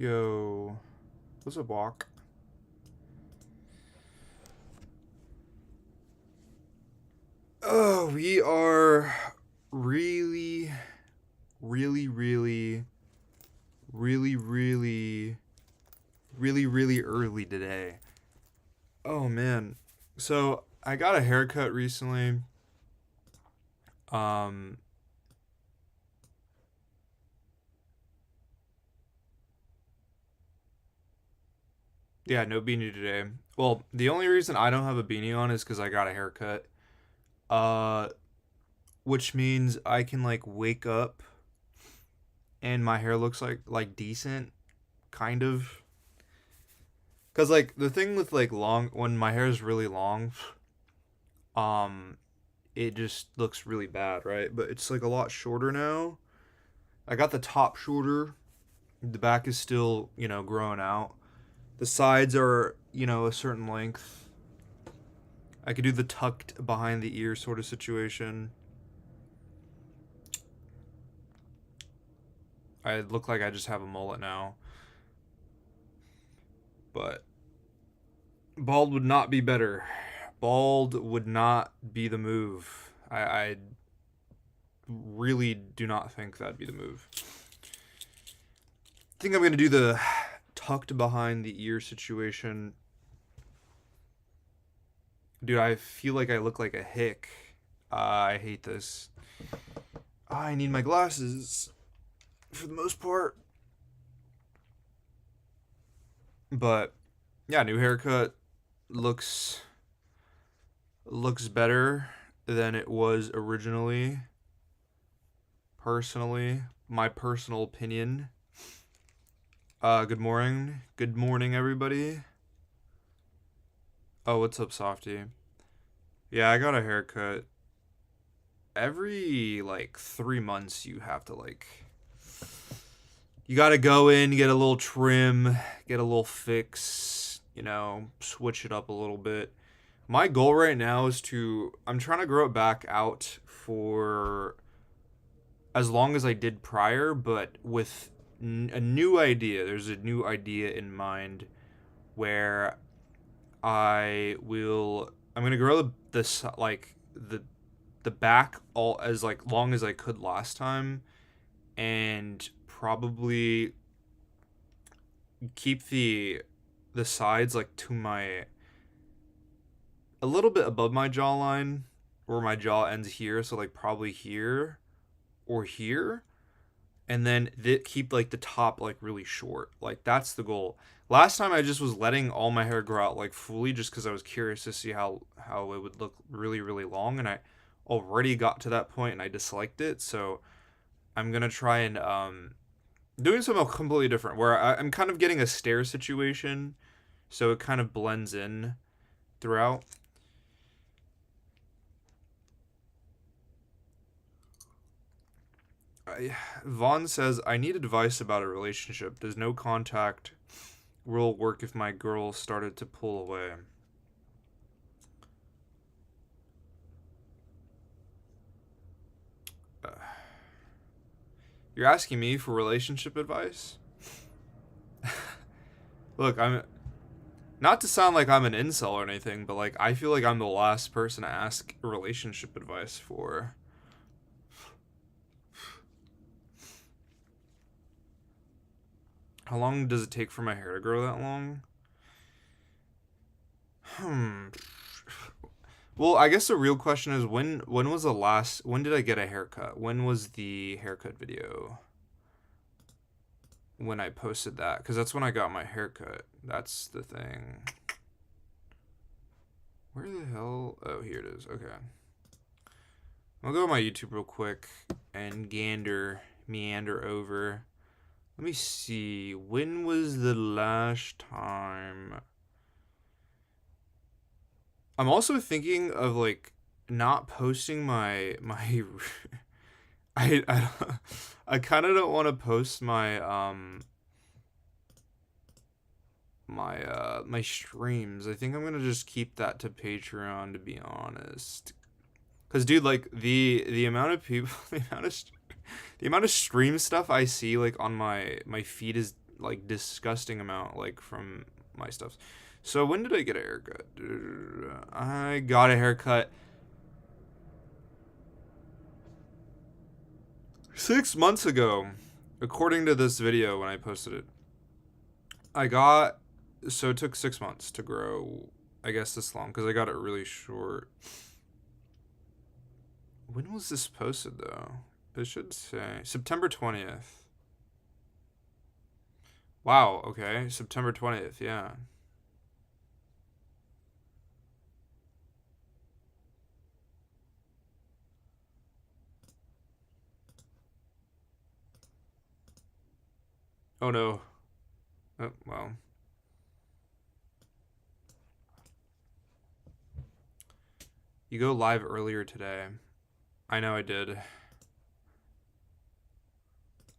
Yo, what's up, walk? Oh, we are really, really, really, really, really, really early today. Oh man. So I got a haircut recently. Um, yeah, no beanie today. Well, the only reason I don't have a beanie on is because I got a haircut. Uh, which means I can like wake up and my hair looks like decent, kind of. Cause like the thing with like long when my hair is really long, um, it just looks really bad, right? But it's like a lot shorter now. I got the top shorter. The back is still, growing out. The sides are, a certain length. I could do the tucked behind the ear sort of situation. I look like I just have a mullet now. But bald would not be better. Bald would not be the move. I really do not think that'd be the move. I think I'm gonna do the tucked behind the ear situation. Dude, I feel like I look like a hick. I hate this. I need my glasses for the most part. But yeah, new haircut looks better than it was originally. Personally, my personal opinion. Good morning. Good morning, everybody. Oh, what's up, Softy? Yeah, I got a haircut. Every like 3 months, you have to you gotta go in, get a little trim, get a little fix, switch it up a little bit. My goal right now is I'm trying to grow it back out for as long as I did prior, but with a new idea. There's a new idea in mind where I'm gonna grow this like the back all as like long as I could last time, and probably keep the sides like to my a little bit above my jawline, where my jaw ends here, so like probably here or here, and then keep like the top like really short. Like that's the goal. Last time I just was letting all my hair grow out like fully just because I was curious to see how it would look really long, and I already got to that point and I disliked it. So I'm gonna try and doing something completely different where I'm kind of getting a stare situation, so it kind of blends in throughout. Vaughn says, I need advice about a relationship. Does no contact rule work if my girl started to pull away? Uh, you're asking me for relationship advice? Look, I'm not to sound like I'm an incel or anything, but like I feel like I'm the last person to ask relationship advice for. How long does it take for my hair to grow that long? Hmm. Well, I guess the real question is when did I get a haircut? When was the haircut video? When I posted that, cuz that's when I got my haircut. That's the thing. Where the hell? Oh, here it is. Okay. I'll go to my YouTube real quick and meander over. Let me see. When was the last time? I'm also thinking of like not posting my I I kind of don't want to post my streams. I think I'm going to just keep that to Patreon, to be honest. Cuz dude, like the amount of people the amount of stream stuff I see like on my feed is like disgusting amount like from my stuff. So when did I get a haircut? I got a haircut 6 months ago, according to this video when I posted it. So it took 6 months to grow, I guess, this long, because I got it really short. When was this posted, though? It should say September 20th. Wow, okay. September 20th, yeah. Oh, no. Oh, well. You go live earlier today. I know I did.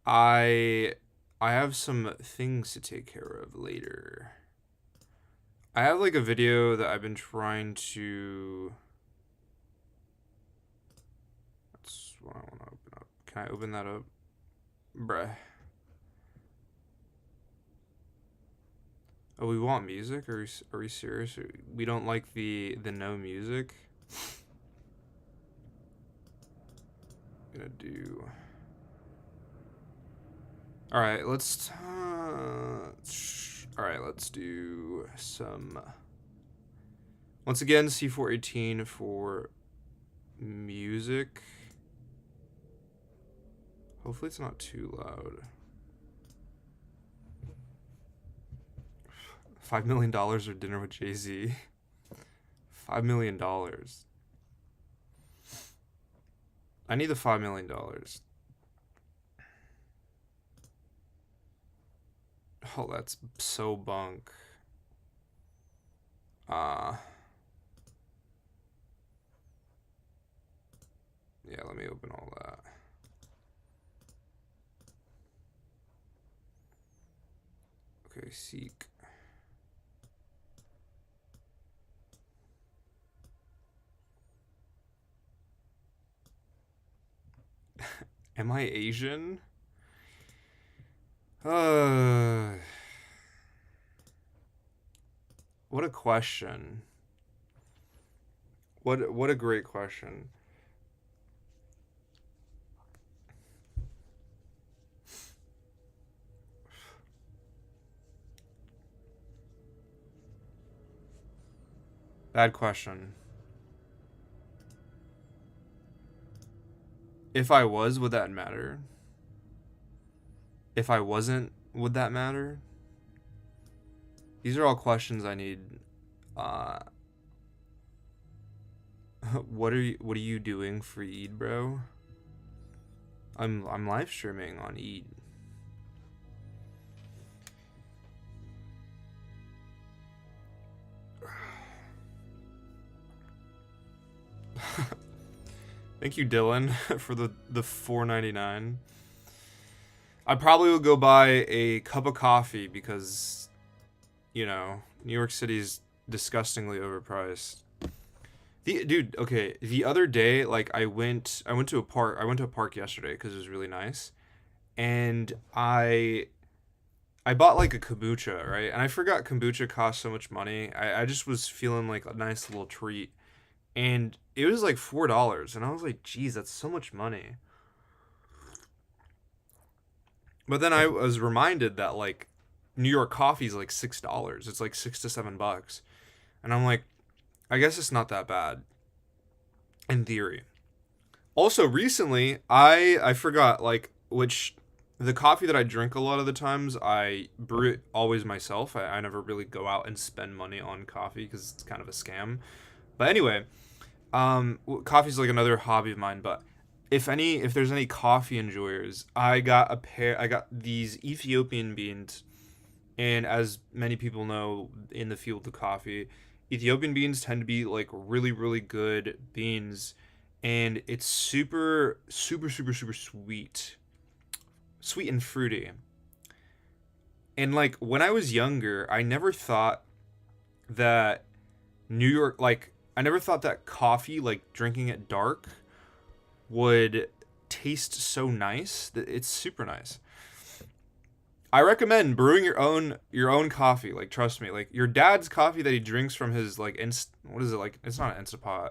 I have some things to take care of later. I have like a video that I've been trying to. That's what I want to open up. Can I open that up? Bruh. Oh, we want music? Are we serious? We don't like the no music? I'm gonna do. All right, let's do some. Once again, C418 for music. Hopefully it's not too loud. $5 million or dinner with Jay-Z. $5 million. I need the $5 million. Oh, that's so bunk. Yeah, let me open all that. Okay, seek. Am I Asian? What a question. What a great question. Bad question. If I was, would that matter? If I wasn't, would that matter? These are all questions I need. What are you doing for Eid, bro? I'm live streaming on Eid. Thank you, Dylan, for the $4.99. I probably would go buy a cup of coffee because, you know, New York City's disgustingly overpriced. Dude, okay, the other day, like I went to a park yesterday because it was really nice, and I bought like a kombucha, right? And I forgot kombucha cost so much money. I just was feeling like a nice little treat, and it was like $4, and I was like, geez, that's so much money. But then I was reminded that like New York coffee is like $6. It's like $6 to $7, and I'm like, I guess it's not that bad, in theory. Also, recently I forgot like which the coffee that I drink a lot of the times I brew it always myself. I never really go out and spend money on coffee because it's kind of a scam. But anyway, coffee's like another hobby of mine. But if there's any coffee enjoyers, I got these Ethiopian beans, and as many people know in the field of coffee, Ethiopian beans tend to be like really, really good beans, and it's super, super, super, super sweet. Sweet and fruity. And like when I was younger, I never thought that I never thought that coffee, like drinking it dark, would taste so nice. It's super nice. I recommend brewing your own coffee. Like, trust me. Like, your dad's coffee that he drinks from his like what is it, like? It's not an Instapot.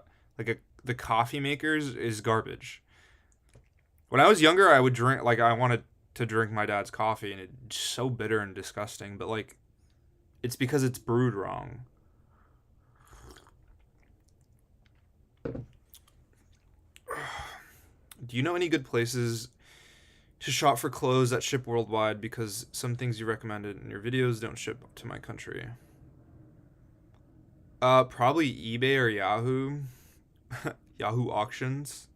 The coffee makers is garbage. When I was younger, I would drink, like, I wanted to drink my dad's coffee, and it's so bitter and disgusting. But like, it's because it's brewed wrong. Do you know any good places to shop for clothes that ship worldwide? Because some things you recommended in your videos don't ship to my country. Probably eBay or Yahoo. Yahoo auctions,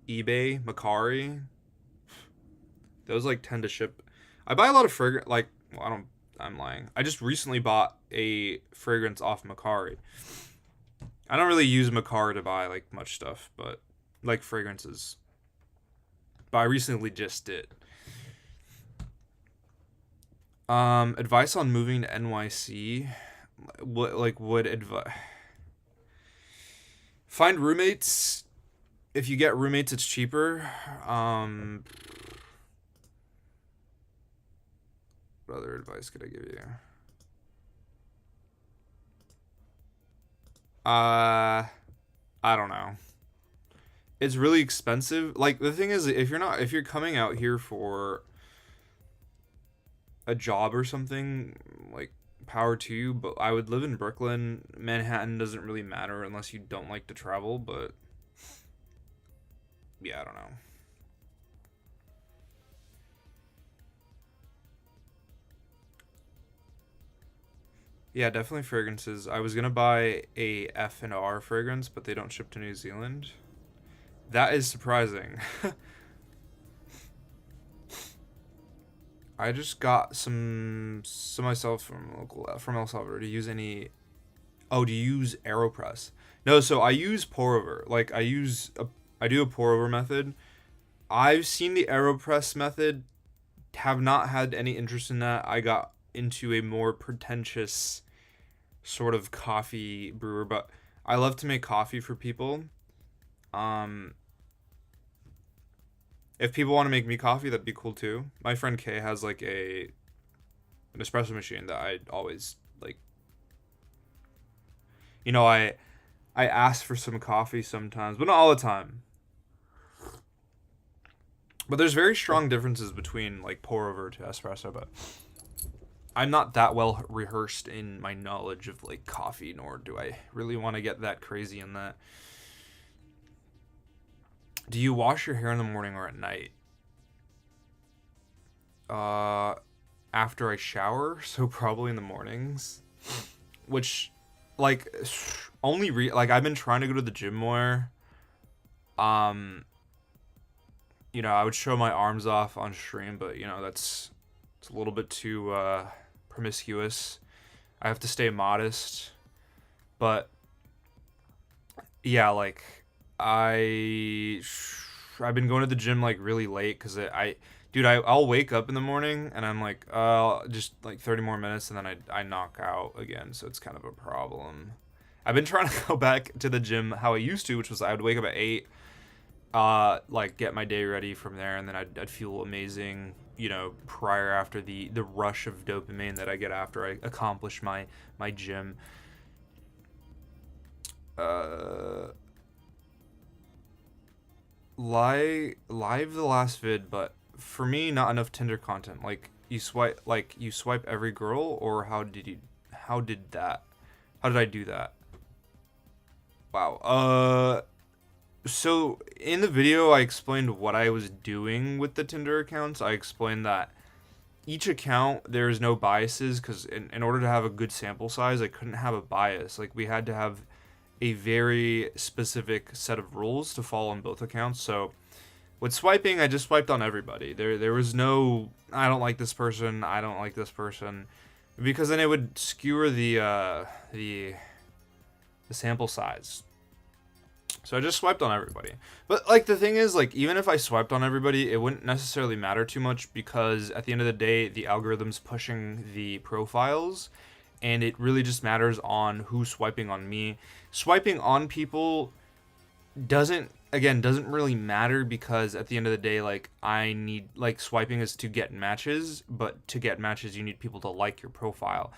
eBay, Macari. Those like tend to ship. I buy a lot of fragrance. Like, well, I don't. I'm lying. I just recently bought a fragrance off Macari. I don't really use Macari to buy like much stuff, but like fragrances. But I recently just did. Advice on moving to NYC. What would advice? Find roommates. If you get roommates, it's cheaper. What other advice could I give you? I don't know. It's really expensive. Like, the thing is, if you're coming out here for a job or something, like, power to you. But I would live in Brooklyn. Manhattan doesn't really matter unless you don't like to travel. But yeah, I don't know. Yeah, definitely fragrances. I was gonna buy a F&R fragrance, but they don't ship to New Zealand. That is surprising. I just got some myself from El Salvador. To use any? Oh, to use Aeropress? No, so I use pour over. Like, I do a pour over method. I've seen the Aeropress method. Have not had any interest in that. I got into a more pretentious sort of coffee brewer, but I love to make coffee for people. Um, if people want to make me coffee, that'd be cool too. My friend Kay has like an espresso machine that I always like. I ask for some coffee sometimes, but not all the time. But there's very strong differences between like pour over to espresso, but I'm not that well rehearsed in my knowledge of like coffee, nor do I really want to get that crazy in that. Do you wash your hair in the morning or at night? Uh, After I shower, so probably in the mornings. Which, like, like, I've been trying to go to the gym more. Um, I would show my arms off on stream, but it's a little bit too promiscuous. I have to stay modest, but yeah, like I've been going to the gym like really late because dude, I'll wake up in the morning and I'm like, just like 30 more minutes and then I knock out again, so it's kind of a problem. I've been trying to go back to the gym how I used to, which was I would wake up at 8, like get my day ready from there, and then I'd feel amazing, prior after the rush of dopamine that I get after I accomplish my gym. Uh, live the last vid, but for me, not enough Tinder content. Like you swipe every girl, or how did I do that? Wow. So in the video, I explained what I was doing with the Tinder accounts. I explained that each account, there is no biases, because in order to have a good sample size, I couldn't have a bias. Like, we had to have a very specific set of rules to follow on both accounts. So with swiping, I just swiped on everybody. There was no, I don't like this person, I don't like this person, because then it would skewer the sample size. So I just swiped on everybody. But like, the thing is, like, even if I swiped on everybody, it wouldn't necessarily matter too much, because at the end of the day, the algorithm's pushing the profiles, and it really just matters on who's swiping on me. Swiping on people doesn't again, doesn't really matter because at the end of the day, like, I need, like, swiping is to get matches, but to get matches, you need people to like your profile.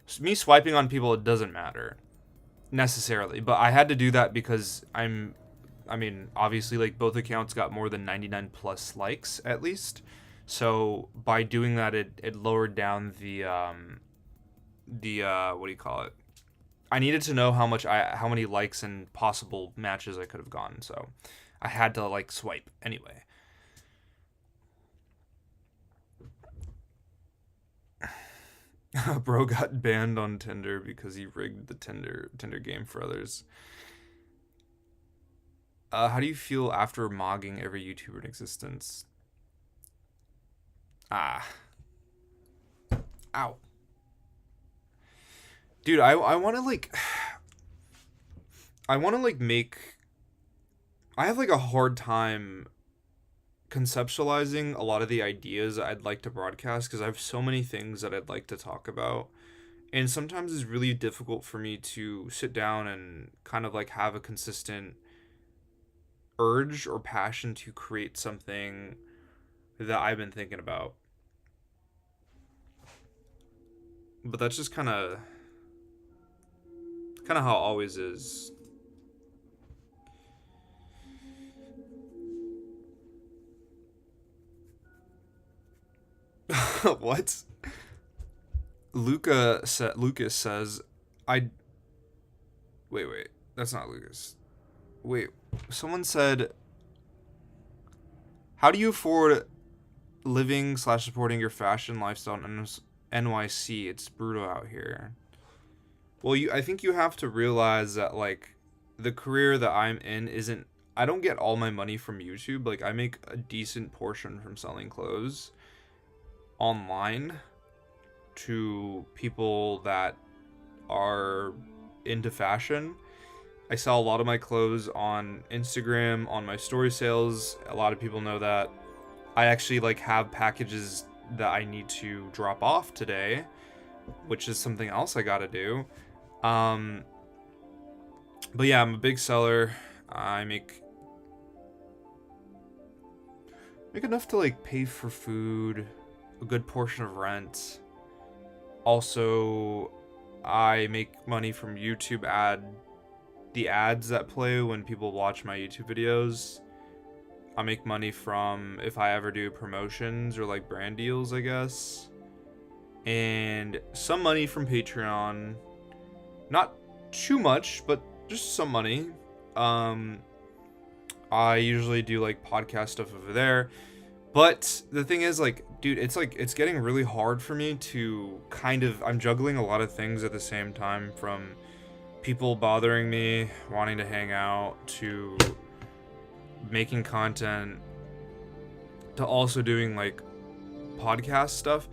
So me swiping on people, it doesn't matter necessarily, but I had to do that because I mean, obviously, like, both accounts got more than 99 plus likes at least. So by doing that, it lowered down the what do you call it? I needed to know how many likes and possible matches I could have gotten, so I had to like swipe anyway. Bro got banned on Tinder because he rigged the Tinder game for others. How do you feel after mogging every YouTuber in existence? Ah, ow, dude. I want to like I want to like make. I have like a hard time conceptualizing a lot of the ideas I'd like to broadcast because I have so many things that I'd like to talk about. And sometimes it's really difficult for me to sit down and kind of like have a consistent urge or passion to create something that I've been thinking about. But that's just kind of how it always is. What? Lucas says, I wait. That's not Lucas. Wait. Someone said, how do you afford living slash supporting your fashion lifestyle in NYC? It's brutal out here. Well, I think you have to realize that like the career that I'm in isn't. I don't get all my money from YouTube. Like I make a decent portion from selling clothes online to people that are into fashion. I sell a lot of my clothes on Instagram, on my story sales. A lot of people know that. I actually like have packages that I need to drop off today, which is something else I gotta do. Um, but yeah, I'm a big seller. I make enough to like pay for food, a good portion of rent. Also, I make money from the ads that play when people watch my YouTube videos. I make money from if I ever do promotions or like brand deals, I guess. And some money from Patreon. Not too much, but just some money. I usually do like podcast stuff over there. But the thing is, like, dude, it's getting really hard for me to I'm juggling a lot of things at the same time, from people bothering me, wanting to hang out, to making content, to also doing like podcast stuff.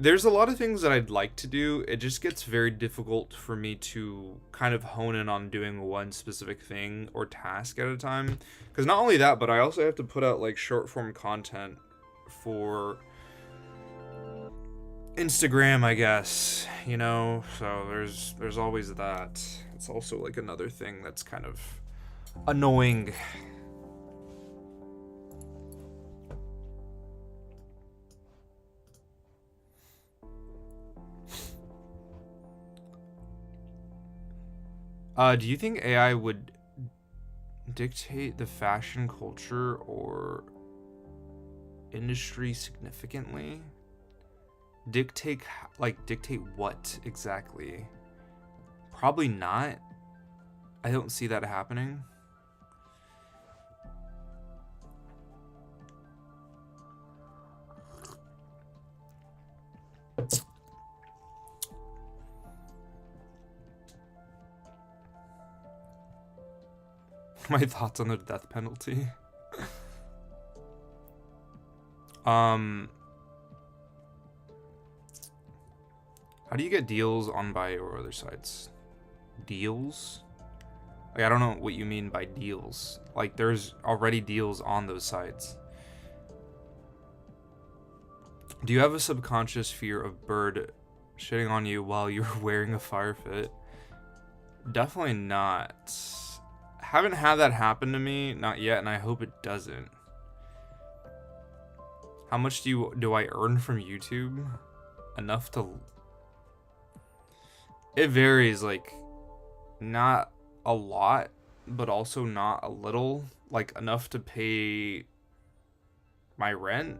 There's a lot of things that I'd like to do. It just gets very difficult for me to kind of hone in on doing one specific thing or task at a time. Because not only that, but I also have to put out like short form content for Instagram, I guess, you know? So there's always that. It's also like another thing that's kind of annoying. Do you think AI would dictate the fashion culture or industry significantly? Dictate what exactly? Probably not. I don't see that happening. My thoughts on the death penalty. How do you get deals on Buy or other sites? Deals? Like, I don't know what you mean by deals. Like, there's already deals on those sites. Do you have a subconscious fear of bird shitting on you while you're wearing a fire fit? Definitely not. haven't had that happen to me, not yet, and I hope it doesn't. How much do I earn from YouTube? Enough to... It varies, like, not a lot, but also not a little. Like, enough to pay my rent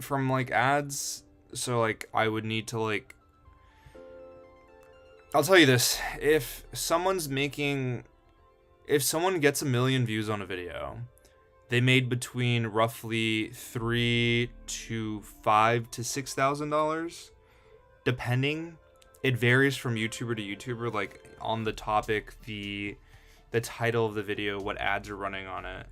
from, like, ads. So, like, I would need to, like... I'll tell you this. If someone gets 1 million views on a video, they made between roughly $3,000 to $5,000 to $6,000, depending. It varies from YouTuber to YouTuber, like on the topic, the title of the video, what ads are running on it.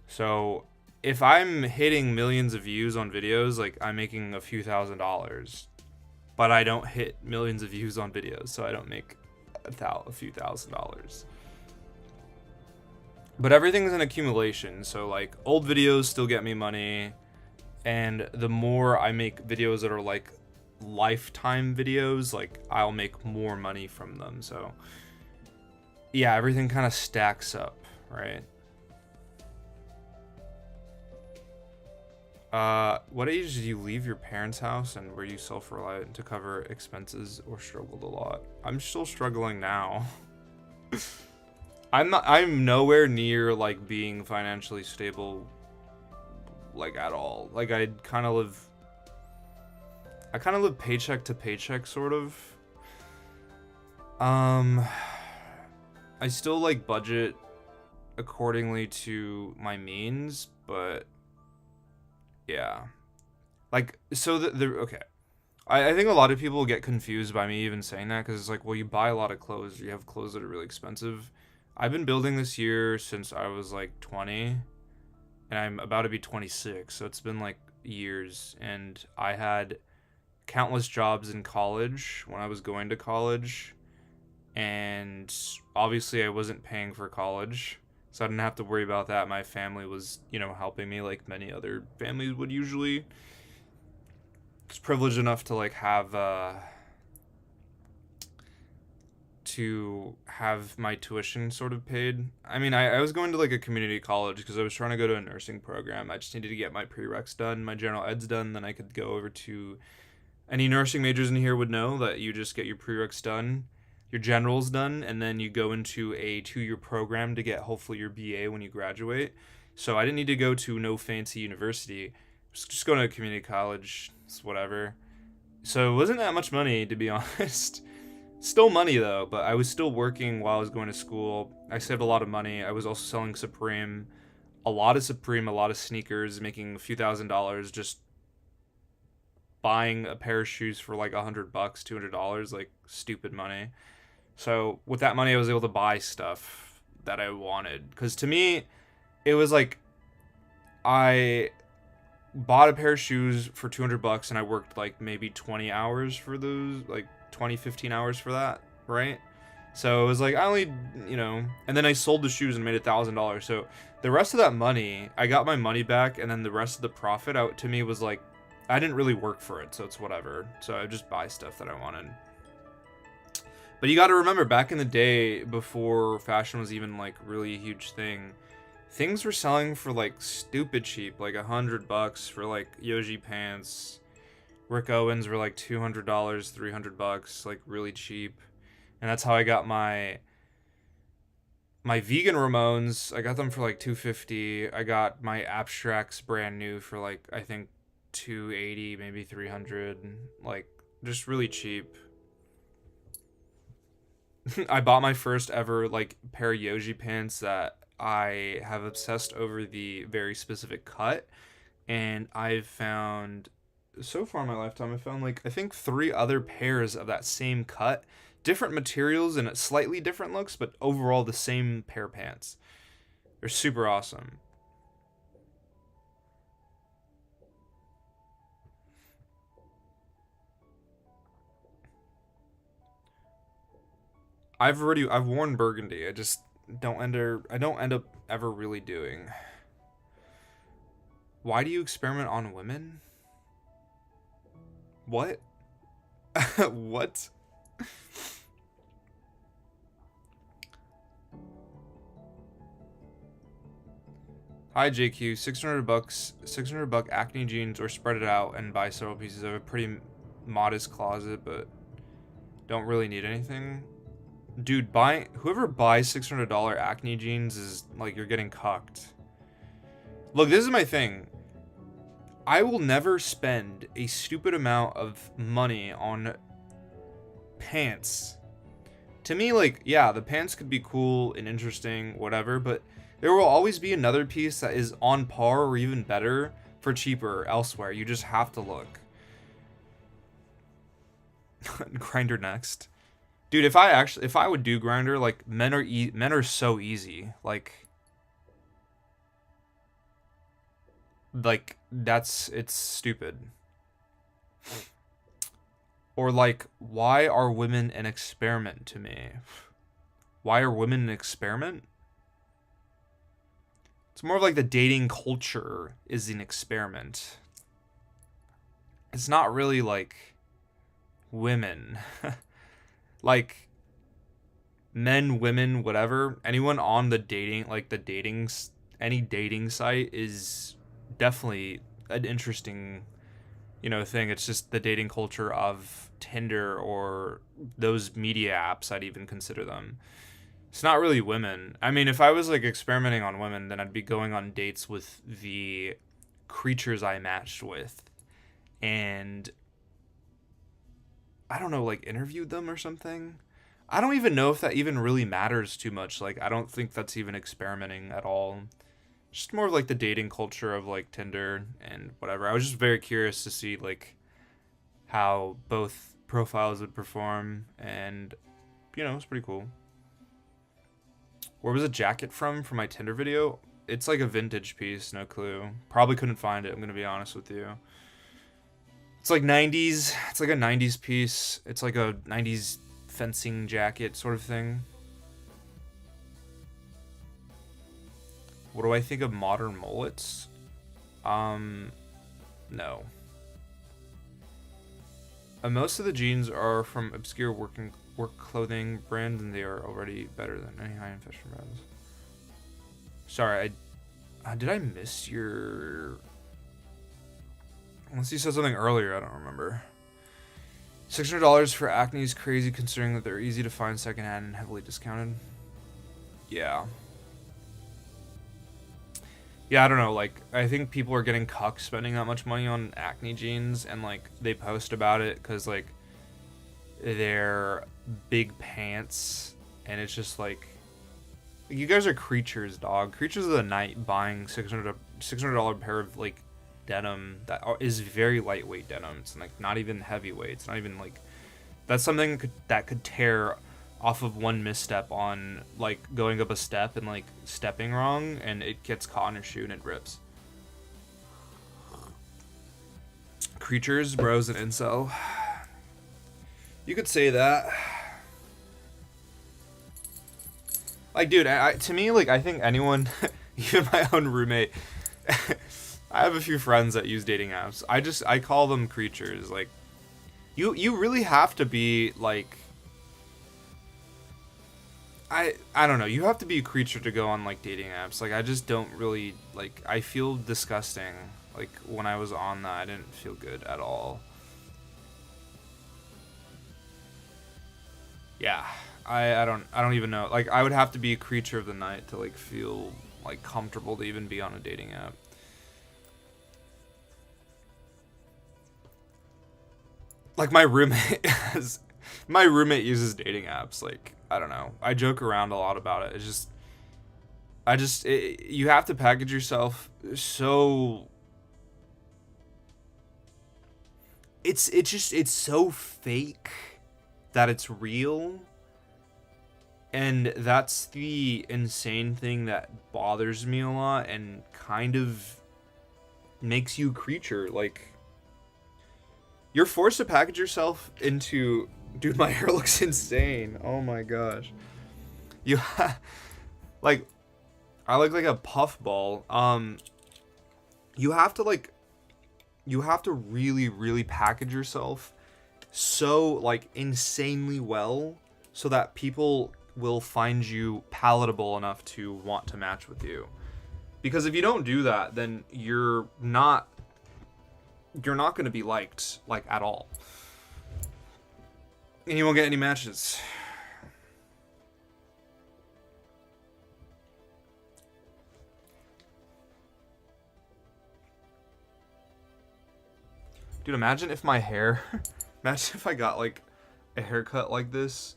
So if I'm hitting millions of views on videos, like I'm making a few $1,000s, but I don't hit millions of views on videos, so I don't make a few $1,000s. But everything's an accumulation, so like old videos still get me money, and the more I make videos that are like lifetime videos, like I'll make more money from them. So yeah, everything kind of stacks up, right? What age did you leave your parents' house, and were you self-reliant to cover expenses or struggled a lot? I'm still struggling now. I'm nowhere near like being financially stable, like at all. Like I kind of live paycheck to paycheck, sort of. I still like budget accordingly to my means, but yeah. Like, so okay. I think a lot of people get confused by me even saying that, because it's like, well, you buy a lot of clothes, you have clothes that are really expensive. I've been building this year since I was like 20, and I'm about to be 26, so it's been like years, and I had countless jobs in college when I was going to college, and obviously I wasn't paying for college, so I didn't have to worry about that. My family was, helping me like many other families would usually. I was privileged enough to like have my tuition sort of paid. I mean, I was going to like a community college because I was trying to go to a nursing program. I just needed to get my prereqs done, my general eds done, then I could go over to... Any nursing majors in here would know that you just get your prereqs done, your generals done, and then you go into a 2-year program to get hopefully your BA when you graduate. So I didn't need to go to no fancy university. I was just going to a community college, it's whatever. So it wasn't that much money, to be honest. Still money though, but I was still working while I was going to school. I saved a lot of money. I was also selling Supreme, a lot of sneakers, making a few $1,000s, just buying a pair of shoes for like $100, $200, like stupid money. So with that money, I was able to buy stuff that I wanted. Because to me, it was like, I bought a pair of shoes for $200 and I worked like maybe 20 hours for those, like 15 hours for that, right? So it was like, I only, and then I sold the shoes and made $1,000. So the rest of that money, I got my money back, and then the rest of the profit out to me was like, I didn't really work for it, so it's whatever. So I just buy stuff that I wanted. But you got to remember, back in the day, before fashion was even like really a huge thing, things were selling for like stupid cheap, like $100 for like Yoji pants. Rick Owens were like $200, $300, like really cheap. And that's how I got my vegan Ramones. I got them for like $250. I got my Abstracts brand new for like, I think $280, maybe $300, like just really cheap. I bought my first ever like pair of Yoji pants that I have obsessed over the very specific cut, and I've found, so far in my lifetime, I found like, I think 3 other pairs of that same cut, different materials and slightly different looks, but overall the same pair of pants. They're super awesome. I've worn burgundy. I just I don't end up ever really doing. Why do you experiment on women? What? What? Hi JQ, 600 bucks, 600 buck acne jeans, or spread it out and buy several pieces. I have a pretty modest closet, but don't really need anything. Dude, whoever buys $600 acne jeans is like, you're getting cucked. Look, this is my thing. I will never spend a stupid amount of money on pants. To me, like, yeah, the pants could be cool and interesting, whatever, but there will always be another piece that is on par or even better for cheaper elsewhere. You just have to look. Grinder next. Dude, if I would do Grinder, like, men are so easy. Like it's stupid. Or like, why are women an experiment to me? Why are women an experiment? It's more of like the dating culture is an experiment. It's not really like women. Like men, women, whatever. Anyone on the dating, like any dating site is definitely an interesting, thing. It's just the dating culture of Tinder or those media apps, I'd even consider them. It's not really women. I mean, if I was like experimenting on women, then I'd be going on dates with the creatures I matched with and I don't know, like interviewed them or something. I don't even know if that even really matters too much. Like, I don't think that's even experimenting at all. Just more of like the dating culture of like Tinder and whatever. I was just very curious to see like how both profiles would perform, and it's pretty cool. Where was the jacket from for my Tinder video? It's like a vintage piece, no clue. Probably couldn't find it, I'm gonna be honest with you. It's like 90s. It's like a 90s piece. It's like a 90s fencing jacket sort of thing. What do I think of modern mullets? No. Most of the jeans are from obscure work clothing brands, and they are already better than any high-end fashion brands. Sorry, did I miss your... Unless you said something earlier, I don't remember. $600 for acne is crazy considering that they're easy to find secondhand and heavily discounted. Yeah. Yeah, I don't know, like, I think people are getting cucked spending that much money on acne jeans, and, like, they post about it because, like, they're big pants, and it's just, like, you guys are creatures, dog. Creatures of the night buying $600 pair of, like, denim that is very lightweight denim. It's, like, not even heavyweight. It's not even, like, that's something that could tear off of one misstep on, like, going up a step and, like, stepping wrong, and it gets caught in your shoe and it rips. Creatures, bros, and incel. You could say that. Like, dude, to me, like, I think anyone, even my own roommate, I have a few friends that use dating apps. I call them creatures. Like, you really have to be, like, I don't know. You have to be a creature to go on, like, dating apps. Like, I just don't really, like, I feel disgusting. Like, when I was on that, I didn't feel good at all. Yeah, I don't even know. Like, I would have to be a creature of the night to, like, feel, like, comfortable to even be on a dating app. Like, my roommate uses dating apps. Like, I don't know. I joke around a lot about it. It's just, you have to package yourself so... It's so fake that it's real. And that's the insane thing that bothers me a lot and kind of makes you a creature. Like, you're forced to package yourself into... Dude, my hair looks insane. Oh my gosh. You like, I look like a puffball. You have to really, really package yourself so, like, insanely well so that people will find you palatable enough to want to match with you. Because if you don't do that, then you're not going to be liked like at all. And you won't get any matches. Dude, imagine if my hair imagine if I got like a haircut like this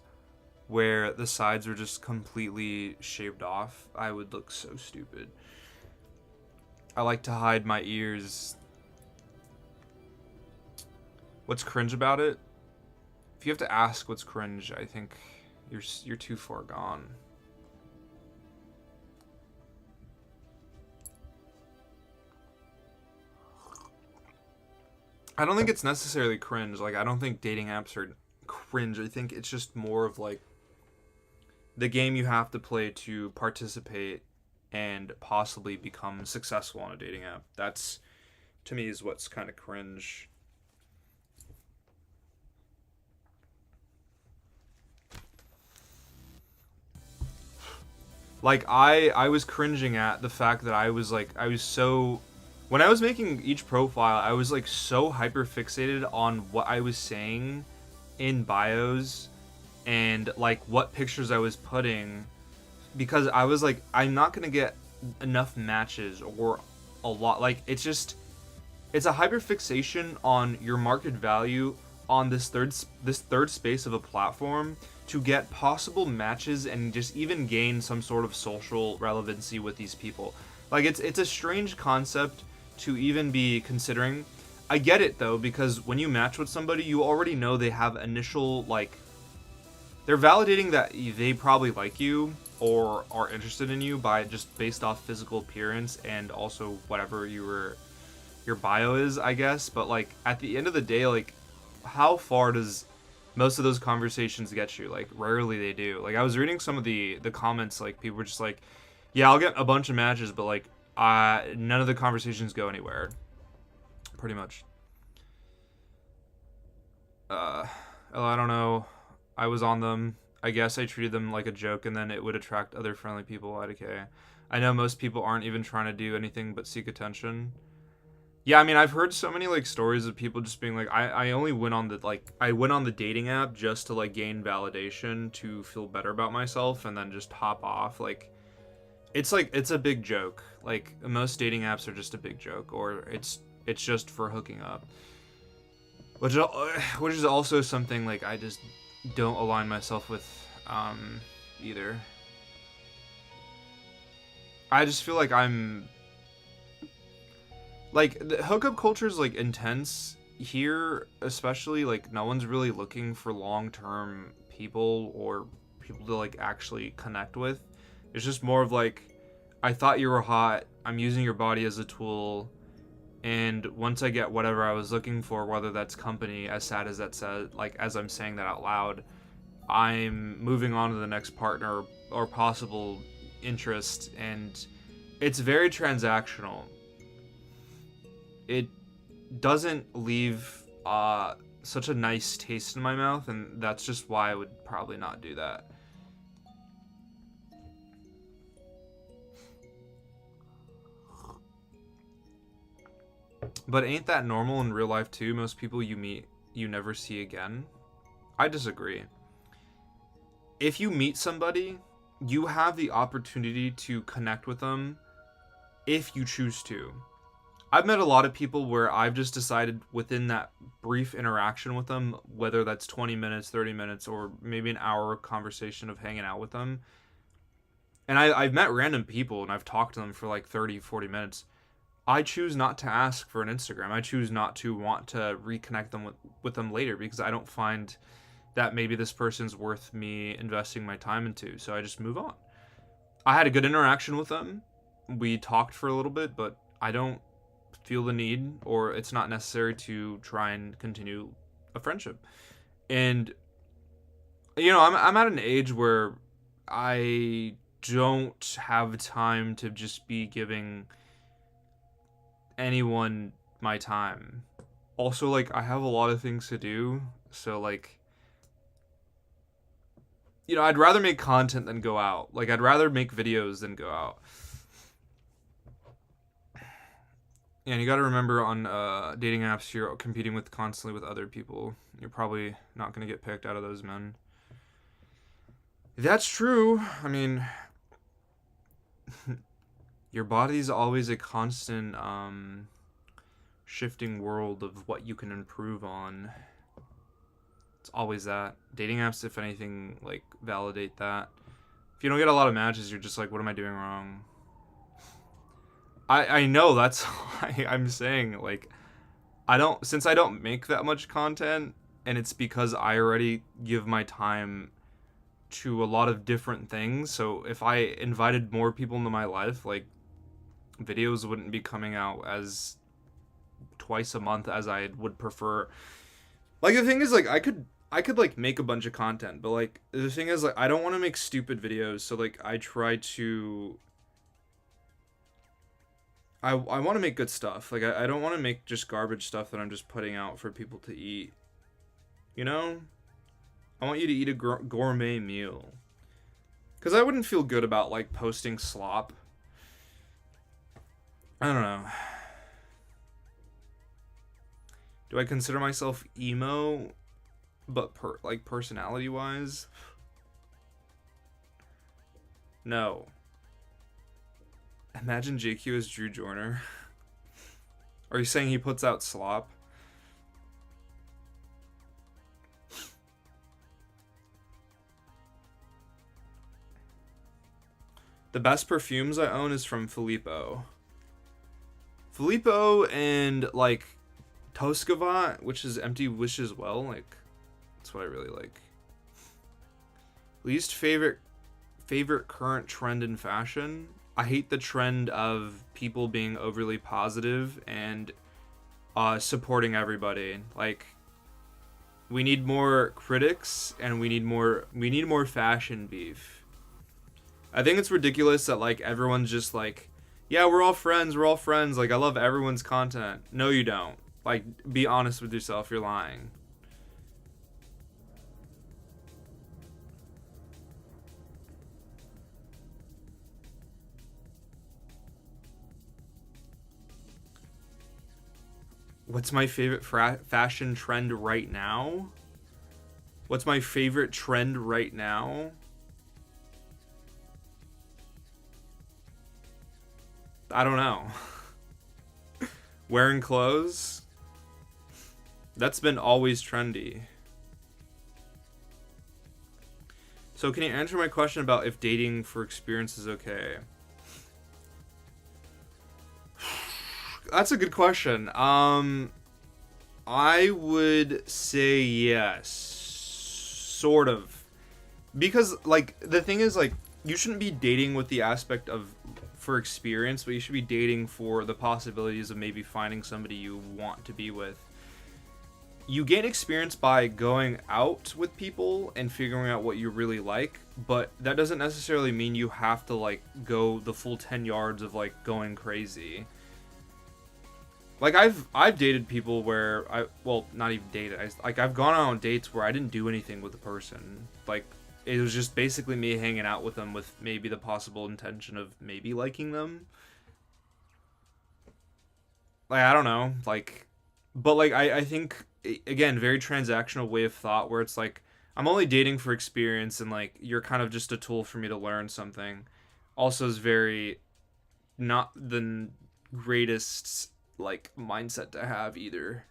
where the sides were just completely shaved off. I would look so stupid. I like to hide my ears. What's cringe about it? If you have to ask what's cringe, I think you're too far gone. I don't think it's necessarily cringe. Like, I don't think dating apps are cringe. I think it's just more of like the game you have to play to participate and possibly become successful on a dating app. That's, to me, is what's kind of cringe. Like, I was cringing at the fact that I was so, when I was making each profile, I was like so hyper fixated on what I was saying in bios and like what pictures I was putting, because I was like, I'm not gonna get enough matches or a lot. Like, it's a hyper fixation on your market value on this third space of a platform to get possible matches and just even gain some sort of social relevancy with these people. Like, it's a strange concept to even be considering. I get it though, because when you match with somebody, you already know they have initial, like, they're validating that they probably like you or are interested in you by just based off physical appearance and also whatever your bio is, I guess. But like, at the end of the day, like, how far does most of those conversations get you? Like, rarely they do. Like, I was reading some of the comments, like, people were just like, yeah, I'll get a bunch of matches, but like, none of the conversations go anywhere, pretty much. I don't know, I was on them. I guess I treated them like a joke, and then it would attract other friendly people. IDK. I know most people aren't even trying to do anything but seek attention. Yeah, I mean, I've heard so many like stories of people just being like, I only went on the dating app just to like gain validation to feel better about myself, and then just hop off. Like, it's a big joke. Like, most dating apps are just a big joke, or it's just for hooking up, which is also something like I just don't align myself with either. I just feel like I'm like, the hookup culture is like intense here, especially like no one's really looking for long-term people or people to like actually connect with. It's just more of like, I thought you were hot, I'm using your body as a tool, and once I get whatever I was looking for, whether that's company, as sad as that said, like, as I'm saying that out loud, I'm moving on to the next partner or possible interest, and it's very transactional. It doesn't leave such a nice taste in my mouth, and that's just why I would probably not do that. But ain't that normal in real life too? Most people you meet, you never see again. I disagree. If you meet somebody, you have the opportunity to connect with them if you choose to. I've met a lot of people where I've just decided within that brief interaction with them, whether that's 20 minutes, 30 minutes, or maybe an hour of conversation of hanging out with them. And I've met random people and I've talked to them for like 30, 40 minutes. I choose not to ask for an Instagram. I choose not to want to reconnect them with them later, because I don't find that maybe this person's worth me investing my time into. So I just move on. I had a good interaction with them. We talked for a little bit, but I don't feel the need, or it's not necessary to try and continue a friendship. And you know, I'm at an age where I don't have time to just be giving anyone my time. Also, like, I have a lot of things to do, so like, you know, I'd rather make content than go out. Like, I'd rather make videos than go out. Yeah, and you got to remember on dating apps, you're competing with constantly with other people. You're probably not going to get picked out of those men. That's true. I mean, your body's always a constant shifting world of what you can improve on. It's always that. Dating apps, if anything, like validate that. If you don't get a lot of matches, you're just like, what am I doing wrong? I know that's why I'm saying, like, since I don't make that much content, and it's because I already give my time to a lot of different things. So if I invited more people into my life, like, videos wouldn't be coming out as twice a month as I would prefer. Like, the thing is, like, I could like make a bunch of content, but like the thing is, like, I don't want to make stupid videos, so like I try to I want to make good stuff. Like, I don't want to make just garbage stuff that I'm just putting out for people to eat. You know? I want you to eat a gourmet meal. Because I wouldn't feel good about, like, posting slop. I don't know. Do I consider myself emo, but like personality-wise? No. Imagine JQ as Drew Joyner. Are you saying he puts out slop? The best perfumes I own is from Filippo. Filippo and, like, Toscavat, which is Empty Wish as well. Like, that's what I really like. Least favorite current trend in fashion. I hate the trend of people being overly positive and supporting everybody. Like, we need more critics and we need more fashion beef. I think it's ridiculous that, like, everyone's just like, yeah, we're all friends, like, I love everyone's content. No, you don't. Like, be honest with yourself, you're lying. What's my favorite fashion trend right now? What's my favorite trend right now? I don't know. Wearing clothes? That's been always trendy. So can you answer my question about if dating for experience is okay? That's a good question. I would say yes. Sort of. Because, like, the thing is, like, you shouldn't be dating with the aspect of for experience, but you should be dating for the possibilities of maybe finding somebody you want to be with. You gain experience by going out with people and figuring out what you really like, but that doesn't necessarily mean you have to, like, go the full 10 yards of, like, going crazy. Like, I've dated people where not even dated. I've gone on dates where I didn't do anything with the person. Like, it was just basically me hanging out with them with maybe the possible intention of maybe liking them. Like, I don't know. Like, but, like, I think, again, very transactional way of thought where it's like, I'm only dating for experience and, like, you're kind of just a tool for me to learn something. Also is very not the greatest, like, mindset to have either.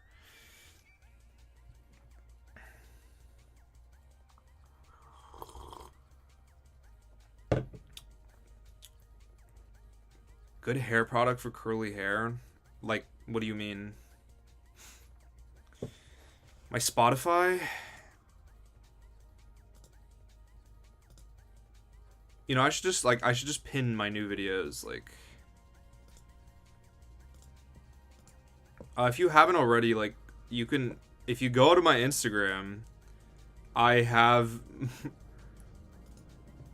Good hair product for curly hair? Like, what do you mean? My Spotify? You know, I should just pin my new videos, like, if you haven't already, like, you can, if you go to my Instagram, I have,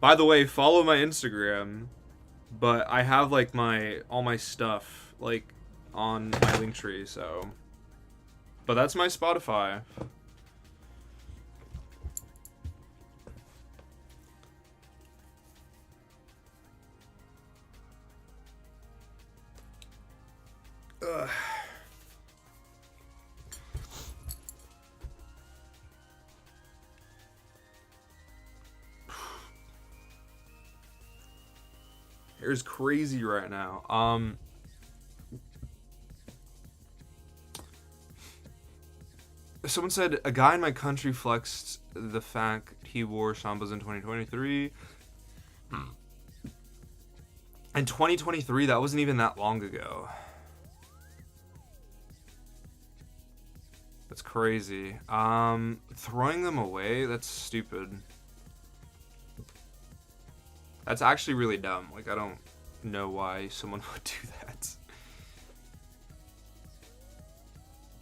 by the way, follow my Instagram, but I have, like, all my stuff, like, on my Linktree, so, but that's my Spotify. Ugh. is crazy right now. Someone said a guy in my country flexed the fact he wore Sambas in 2023. In 2023, that wasn't even that long ago. That's crazy. Throwing them away, that's stupid. That's actually really dumb. Like, I don't know why someone would do that.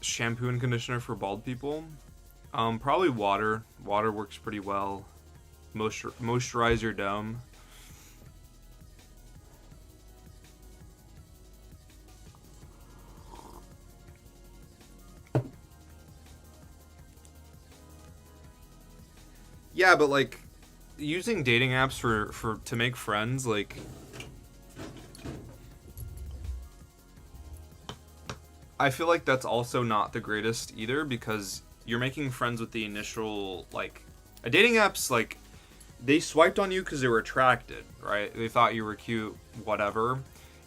Shampoo and conditioner for bald people? Probably water. Water works pretty well. Moisturize your dome. Yeah, but like using dating apps for to make friends, like I feel like that's also not the greatest either, because you're making friends with the initial, like, a dating app's like they swiped on you because they were attracted, right? They thought you were cute, whatever.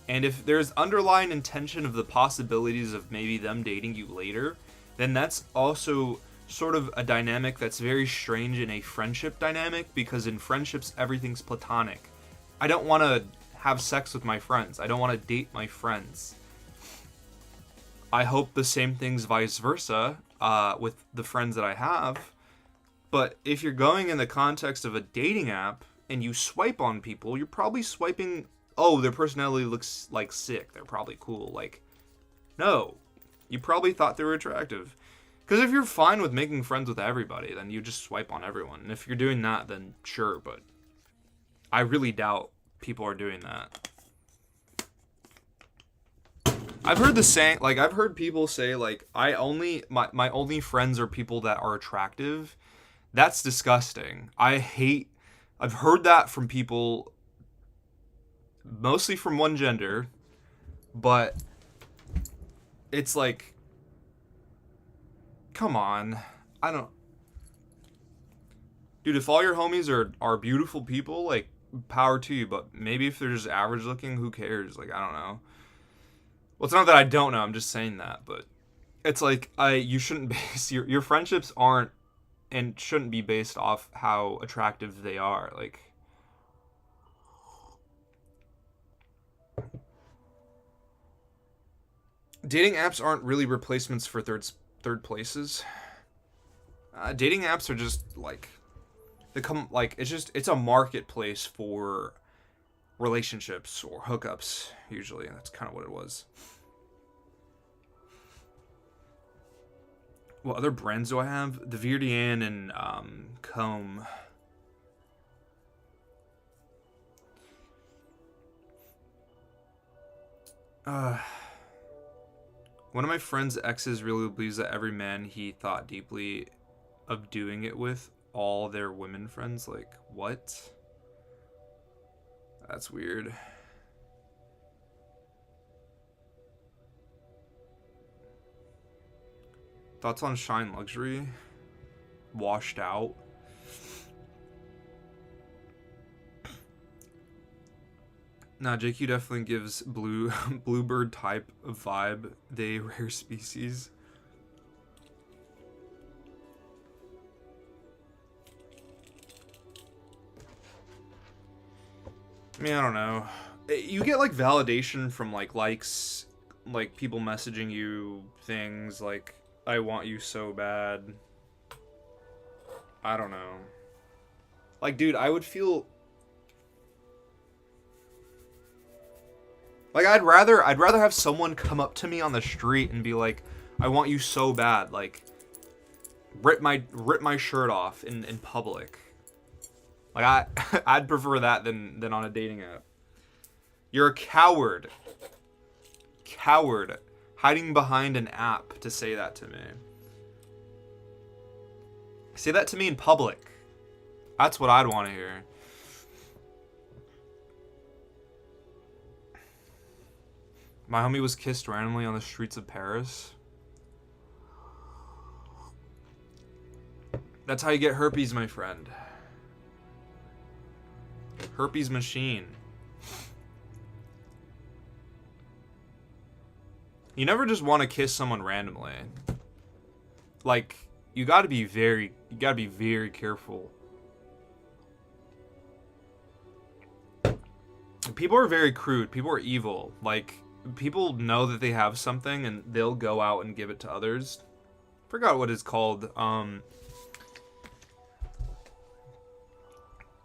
And if there's underlying intention of the possibilities of maybe them dating you later, then that's also sort of a dynamic that's very strange in a friendship dynamic, because in friendships everything's platonic. I don't want to have sex with my friends. I don't want to date my friends. I hope the same thing's vice versa with the friends that I have. But if you're going in the context of a dating app and you swipe on people, you're probably swiping, oh, their personality looks like sick, they're probably cool. Like, no, you probably thought they were attractive. Because if you're fine with making friends with everybody, then you just swipe on everyone. And if you're doing that, then sure, but I really doubt people are doing that. I've heard the saying, like, I've heard people say, like, my only friends are people that are attractive. That's disgusting. I've heard that from people, mostly from one gender, but it's like, come on. Dude, if all your homies are beautiful people, like, power to you, but maybe if they're just average looking, who cares? Like, I don't know. Well, it's not that I don't know, I'm just saying that, but it's like, you shouldn't base, your friendships aren't and shouldn't be based off how attractive they are. Like, dating apps aren't really replacements for third places. Dating apps are just like, it's a marketplace for relationships or hookups, usually. That's kind of what it was. What other brands do I have? The Verdian and Comb. One of my friend's exes really believes that every man he thought deeply of doing it with, all their women friends. Like, what? That's weird. Thoughts on Shine Luxury? Washed out. Nah, JQ definitely gives bluebird type of vibe. They rare species. I mean, I don't know. You get like validation from like likes, like people messaging you things like, I want you so bad. I don't know. Like, dude, I would feel like I'd rather have someone come up to me on the street and be like, I want you so bad, like rip my shirt off in public. Like, I'd prefer that than on a dating app. You're a coward. Coward. Hiding behind an app to say that to me. Say that to me in public. That's what I'd want to hear. My homie was kissed randomly on the streets of Paris. That's how you get herpes, my friend. Herpes machine. You never just want to kiss someone randomly. Like, you gotta be very careful. People are very crude. People are evil. Like, people know that they have something and they'll go out and give it to others. Forgot what it's called.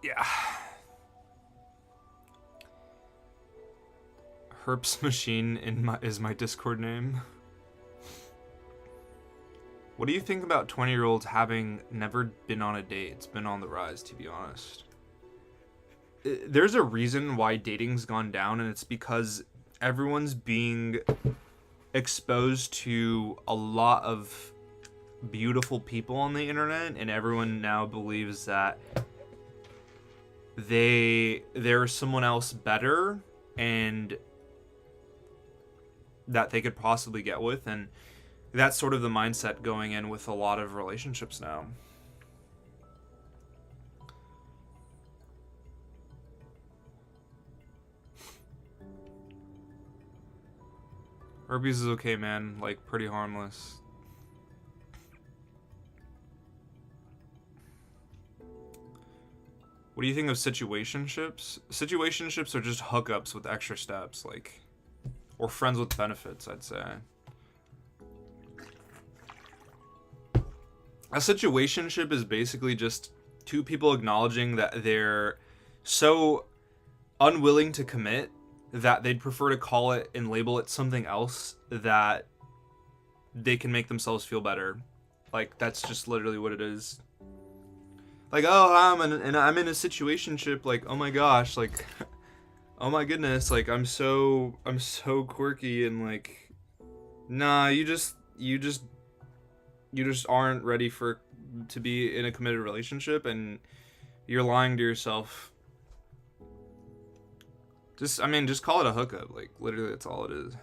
Yeah. Herps Machine is my Discord name. What do you think about 20-year-olds having never been on a date? It's been on the rise, to be honest. There's a reason why dating's gone down, and it's because everyone's being exposed to a lot of beautiful people on the internet, and everyone now believes that there's someone else better and that they could possibly get with, and that's sort of the mindset going in with a lot of relationships now. Herpes is okay, man. Like, pretty harmless. What do you think of situationships? Situationships are just hookups with extra steps, like, or friends with benefits, I'd say. A situationship is basically just two people acknowledging that they're so unwilling to commit that they'd prefer to call it and label it something else that they can make themselves feel better. Like, that's just literally what it is. Like, oh, I'm in a situationship. Like, oh my gosh, like, oh my goodness, like, I'm so quirky, and like, nah, you just aren't ready to be in a committed relationship, and you're lying to yourself. Just call it a hookup. Like, literally, that's all it is.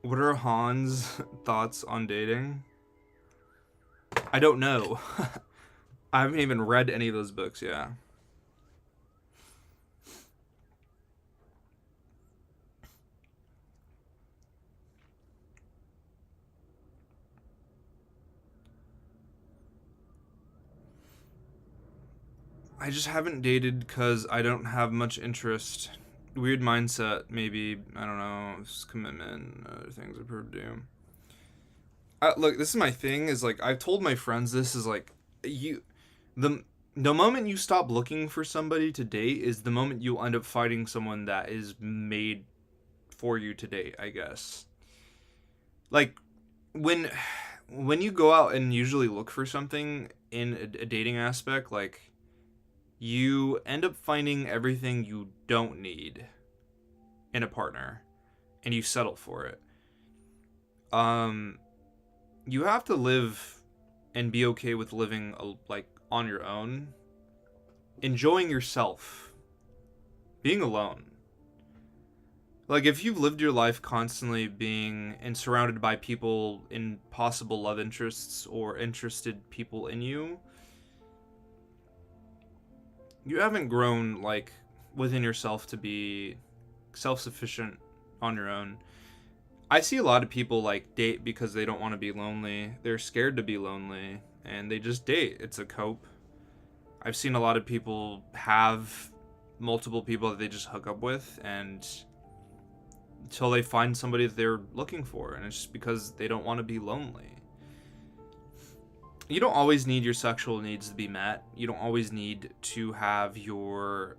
What are Han's thoughts on dating? I don't know. I haven't even read any of those books, yeah. I just haven't dated because I don't have much interest. Weird mindset, maybe. I don't know. It's commitment, other things I've heard do. Look, this is my thing. Is like, I've told my friends this is like, the moment you stop looking for somebody to date is the moment you'll end up finding someone that is made for you to date, I guess. Like, when you go out and usually look for something in a dating aspect, like, you end up finding everything you don't need in a partner, and you settle for it. You have to live and be okay with living like on your own, enjoying yourself, being alone. Like, if you've lived your life constantly being and surrounded by people in possible love interests or interested people in you, you haven't grown, like, within yourself to be self-sufficient on your own. I see a lot of people, like, date because they don't want to be lonely. They're scared to be lonely, and they just date. It's a cope. I've seen a lot of people have multiple people that they just hook up with, and until they find somebody that they're looking for, and it's just because they don't want to be lonely. You don't always need your sexual needs to be met. You don't always need to have your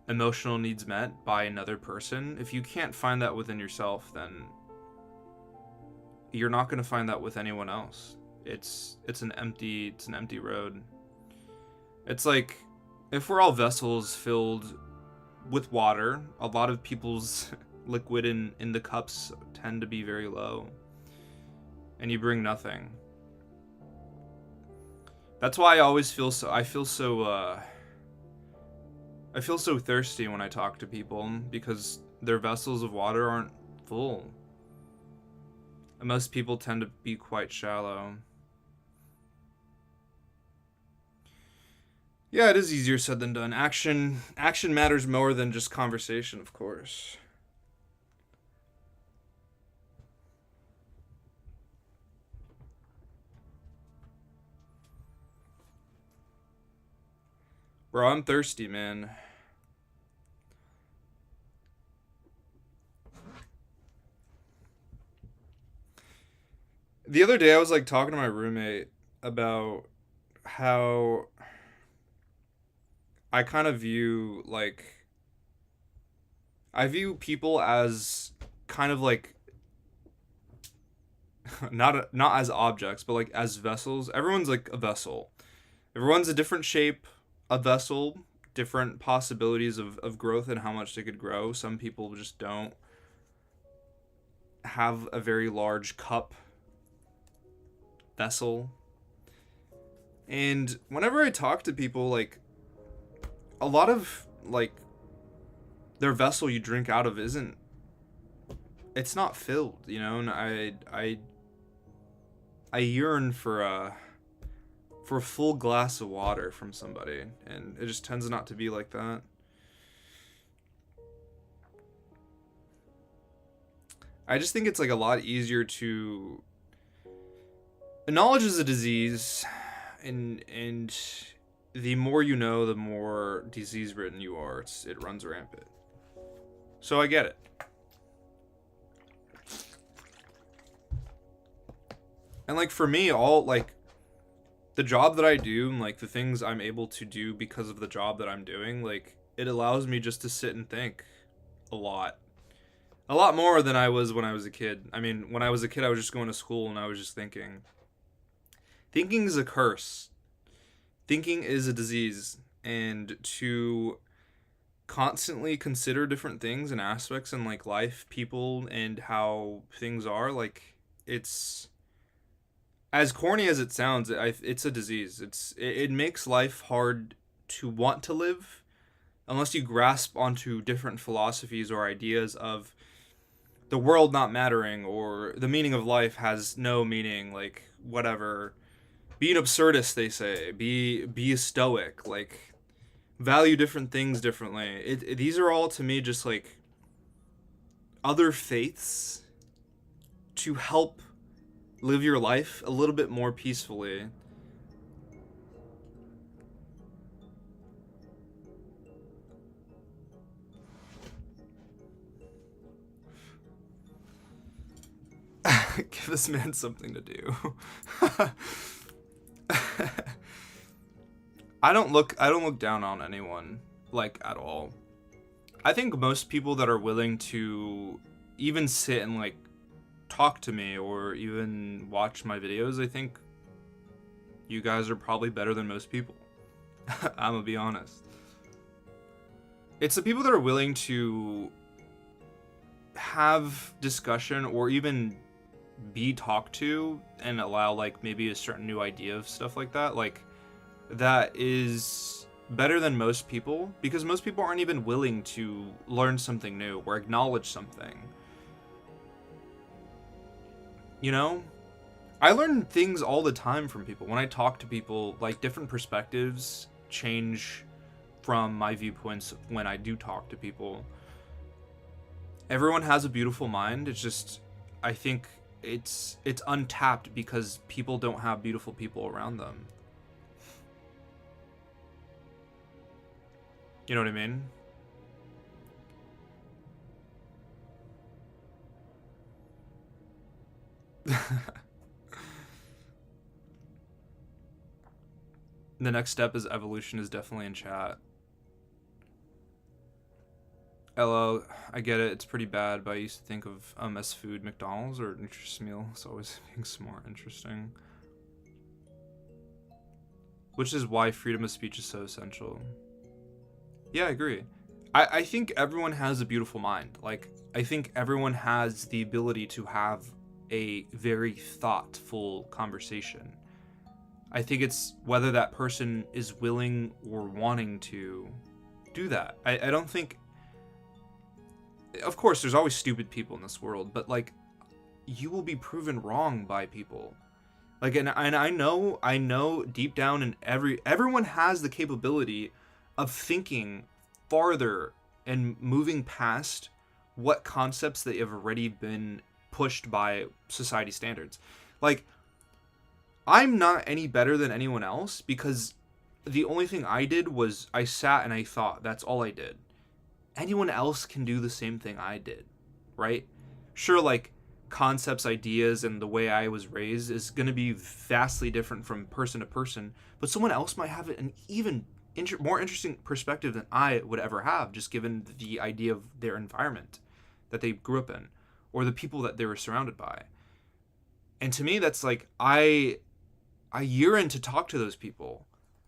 emotional needs met by another person. If you can't find that within yourself, then you're not going to find that with anyone else. It's an empty road. It's like, if we're all vessels filled with water, a lot of people's liquid in the cups tend to be very low, and you bring nothing. That's why I feel so thirsty when I talk to people, because their vessels of water aren't full. And most people tend to be quite shallow. Yeah, it is easier said than done. Action matters more than just conversation, of course. Bro, I'm thirsty, man. The other day I was like talking to my roommate about how I kind of view like I view people as kind of like not as objects, but like as vessels. Everyone's like a vessel. Everyone's a different shape, a vessel, different possibilities of growth and how much they could grow. Some people just don't have a very large cup vessel. And whenever I talk to people, like a lot of like their vessel you drink out of isn't it's not filled, you know, and I yearn for a full glass of water from somebody, and it just tends not to be like that. I just think it's like a lot easier to knowledge is a disease, and the more you know, the more disease ridden you are. It runs rampant. So I get it. And like for me, all like the job that I do and like the things I'm able to do because of the job that I'm doing, like it allows me just to sit and think a lot. A lot more than I was when I was a kid. I mean, when I was a kid, I was just going to school and I was just thinking. Thinking is a curse. Thinking is a disease. And to constantly consider different things and aspects in like life, people, and how things are, like it's as corny as it sounds, it's a disease. It makes life hard to want to live unless you grasp onto different philosophies or ideas of the world not mattering or the meaning of life has no meaning, like whatever. Be an absurdist, they say. Be a stoic, like value different things differently. These are all to me just like other faiths to help live your life a little bit more peacefully. Give this man something to do. I don't look down on anyone like at all. I think most people that are willing to even sit and like talk to me or even watch my videos, I think you guys are probably better than most people. I'm gonna be honest. It's the people that are willing to have discussion or even be talked to and allow like maybe a certain new idea of stuff like that. Like that is better than most people because most people aren't even willing to learn something new or acknowledge something. You know? I learn things all the time from people. When I talk to people, like different perspectives change from my viewpoints when I do talk to people. Everyone has a beautiful mind. It's just I think it's untapped because people don't have beautiful people around them. You know what I mean? The next step is evolution is definitely in chat. Hello, I get it. It's pretty bad, but I used to think of as food, McDonald's or nutritious meal. It's always being smart, interesting. Which is why freedom of speech is so essential. Yeah, I agree. I think everyone has a beautiful mind. Like, I think everyone has the ability to have a very thoughtful conversation. I think it's whether that person is willing or wanting to do that. I don't think. Of course, there's always stupid people in this world, but like, you will be proven wrong by people. Like, and I know deep down in everyone has the capability of thinking farther and moving past what concepts that have already been pushed by society standards. Like, I'm not any better than anyone else because the only thing I did was I sat and I thought. That's all I did. Anyone else can do the same thing I did, right? Sure, like concepts, ideas, and the way I was raised is going to be vastly different from person to person, but someone else might have an even more interesting perspective than I would ever have, just given the idea of their environment that they grew up in or the people that they were surrounded by. And to me, that's like I yearn to talk to those people.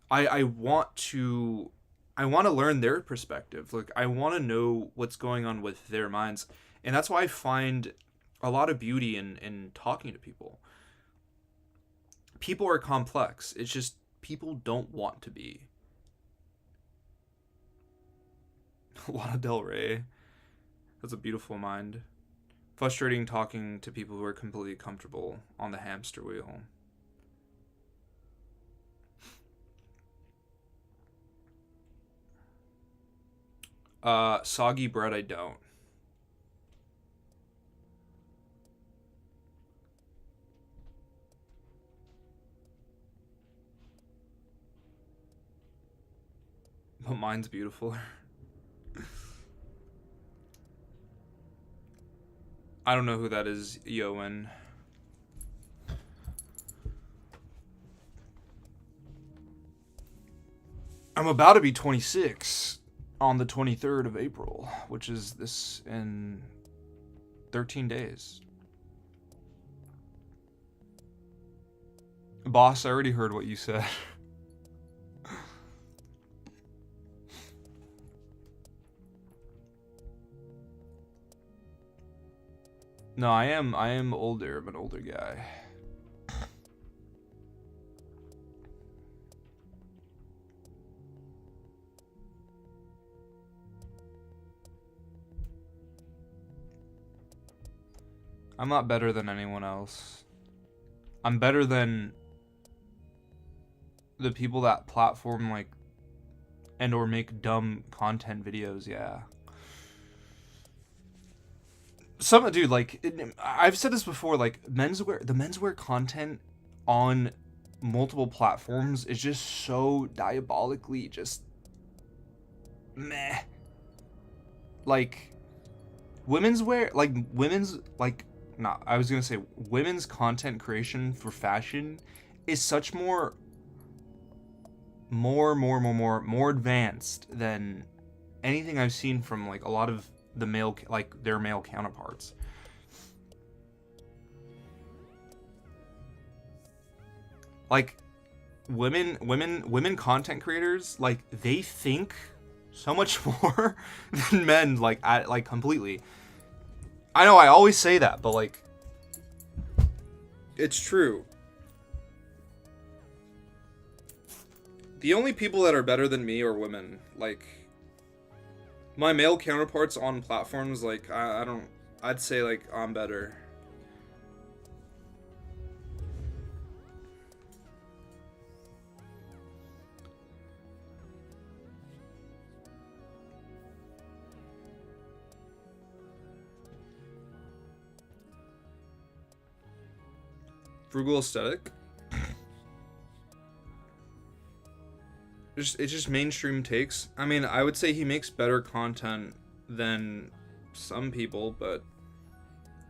I want to learn their perspective. Like I want to know what's going on with their minds. And that's why I find a lot of beauty in talking to people. People are complex. It's just people don't want to be. Lana Del Rey has a beautiful mind. Frustrating talking to people who are completely comfortable on the hamster wheel. Soggy bread, I don't. But mine's beautiful. I don't know who that is, Yoen. I'm about to be 26 on the 23rd of April, which is this in 13 days. Boss, I already heard what you said. No, I am older. I'm an older guy. I'm not better than anyone else. I'm better than the people that platform like and or make dumb content videos, yeah. Some dude like I've said this before, like the menswear content on multiple platforms is just so diabolically just meh. Like women's like not I was gonna say women's content creation for fashion is such more advanced than anything I've seen from like a lot of the male like their male counterparts. Like women content creators, like they think so much more than men, like completely. I know I always say that, but like it's true. The only people that are better than me are women. Like my male counterparts on platforms, like I don't. I'd say like I'm better. Frugal aesthetic. It's just mainstream takes. I mean, I would say he makes better content than some people, but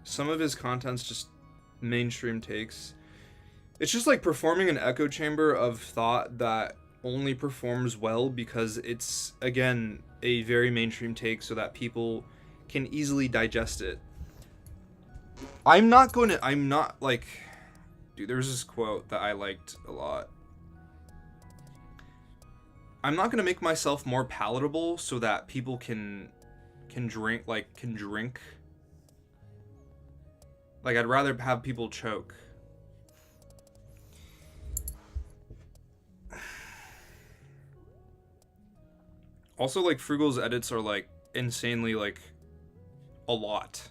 some of his content's just mainstream takes. It's just like performing an echo chamber of thought that only performs well because it's again a very mainstream take so that people can easily digest it. I'm not like dude, there's this quote that I liked a lot. I'm not gonna make myself more palatable so that people can drink can drink. Like I'd rather have people choke. Also, like Frugal's edits are like insanely like a lot.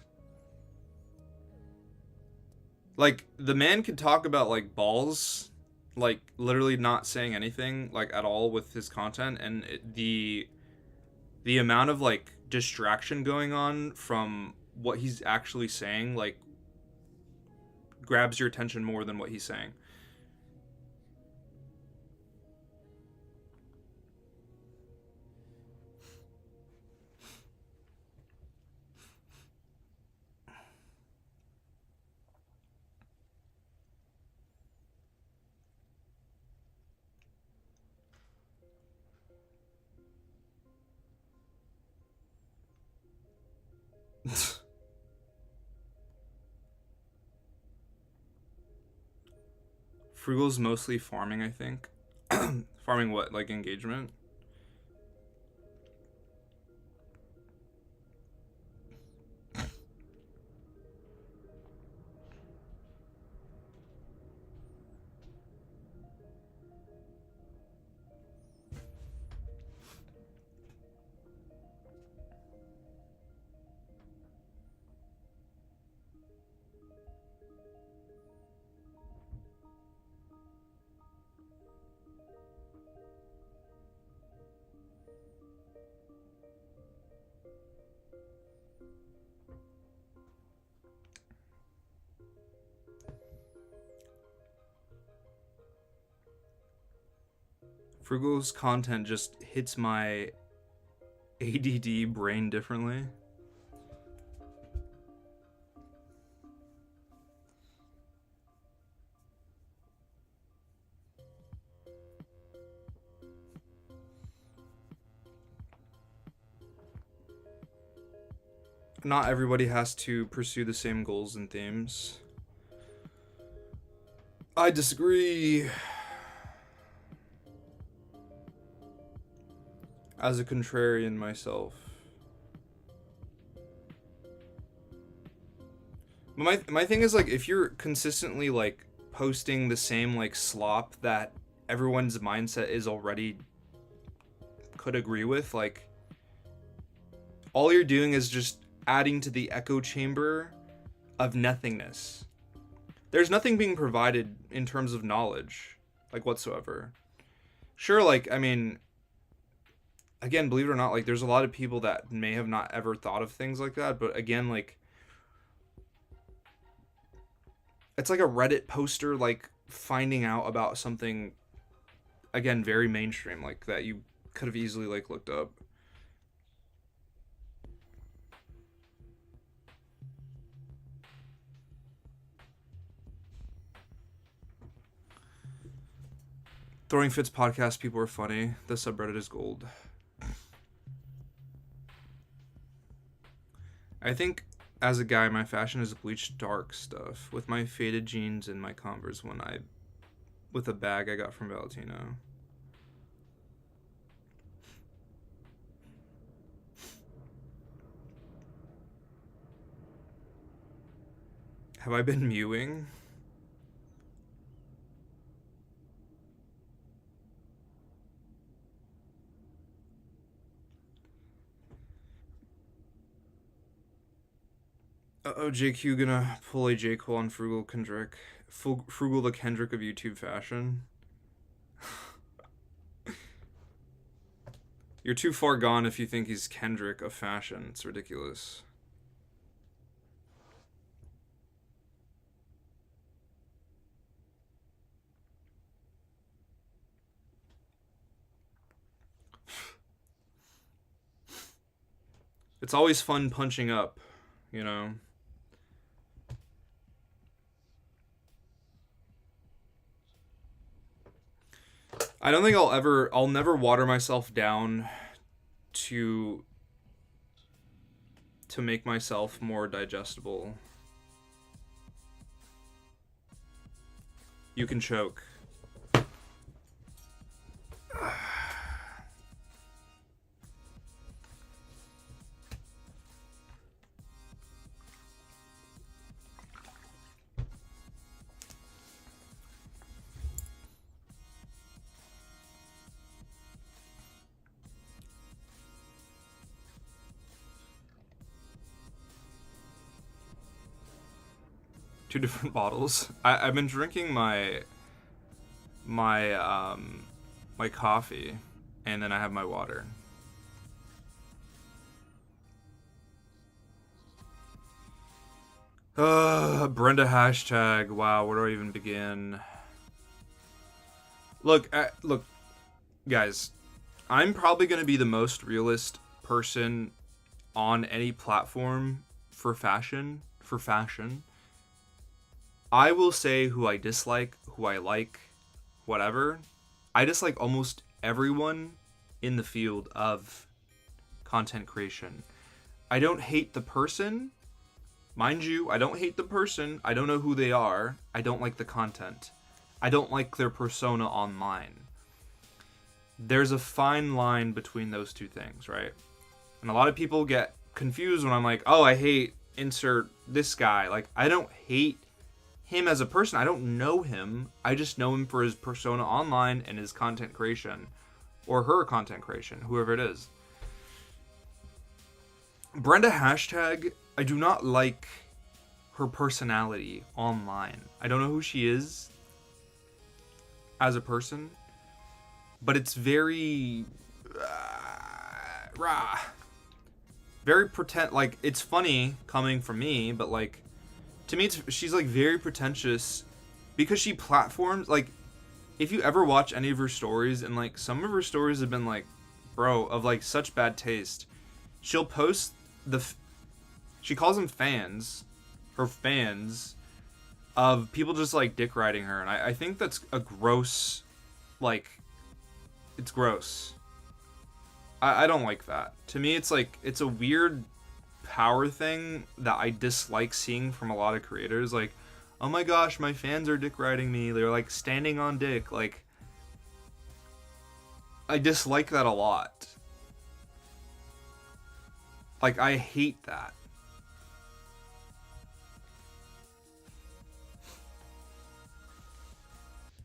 Like the man could talk about like balls, like literally not saying anything like at all with his content, and the amount of like distraction going on from what he's actually saying like grabs your attention more than what he's saying. Frugal's mostly farming, I think. Farming what? Like engagement? Frugal's content just hits my ADD brain differently. Not everybody has to pursue the same goals and themes. I disagree. As a contrarian myself. But my thing is like if you're consistently like posting the same like slop that everyone's mindset is already could agree with, like all you're doing is just adding to the echo chamber of nothingness. There's nothing being provided in terms of knowledge, like whatsoever. Sure, like I mean, again, believe it or not, like there's a lot of people that may have not ever thought of things like that, but again, like it's like a Reddit poster like finding out about something again very mainstream like that you could have easily like looked up. Throwing Fits podcast people are funny. The subreddit is gold. I think as a guy, my fashion is bleached dark stuff with my faded jeans and my Converse when I with a bag I got from Valentino. Have I been mewing? Uh-oh, JQ gonna pull a J. Cole on Frugal Kendrick. Frugal the Kendrick of YouTube fashion. You're too far gone if you think he's Kendrick of fashion. It's ridiculous. It's always fun punching up, you know? I don't think I'll never water myself down to make myself more digestible. You can choke. Two different bottles. I've been drinking my my coffee, and then I have my water. Brenda hashtag. Wow, where do I even begin? Look, guys. I'm probably gonna be the most realist person on any platform for fashion. For fashion, I will say who I dislike, who I like, whatever. I dislike almost everyone in the field of content creation. I don't hate the person. Mind you, I don't hate the person. I don't know who they are. I don't like the content. I don't like their persona online. There's a fine line between those two things, right? And a lot of people get confused when I'm like, oh, I hate insert this guy. Like, I don't hate him as a person. I don't know him. I just know him for his persona online and his content creation. Or her content creation, whoever it is. Brenda hashtag, I do not like her personality online. I don't know who she is as a person, but it's very very pretend. Like, it's funny coming from me, but like, to me, she's like very pretentious because she platforms. Like, if you ever watch any of her stories, and like some of her stories have been like, bro, of like such bad taste. She'll post she calls them fans, her fans, of people just like dick riding her, and I think that's a gross, like, it's gross. I don't like that. To me, it's like, it's a weird power thing that I dislike seeing from a lot of creators. Like, oh my gosh, my fans are dick riding me. They're like standing on dick. Like, I dislike that a lot. Like, I hate that.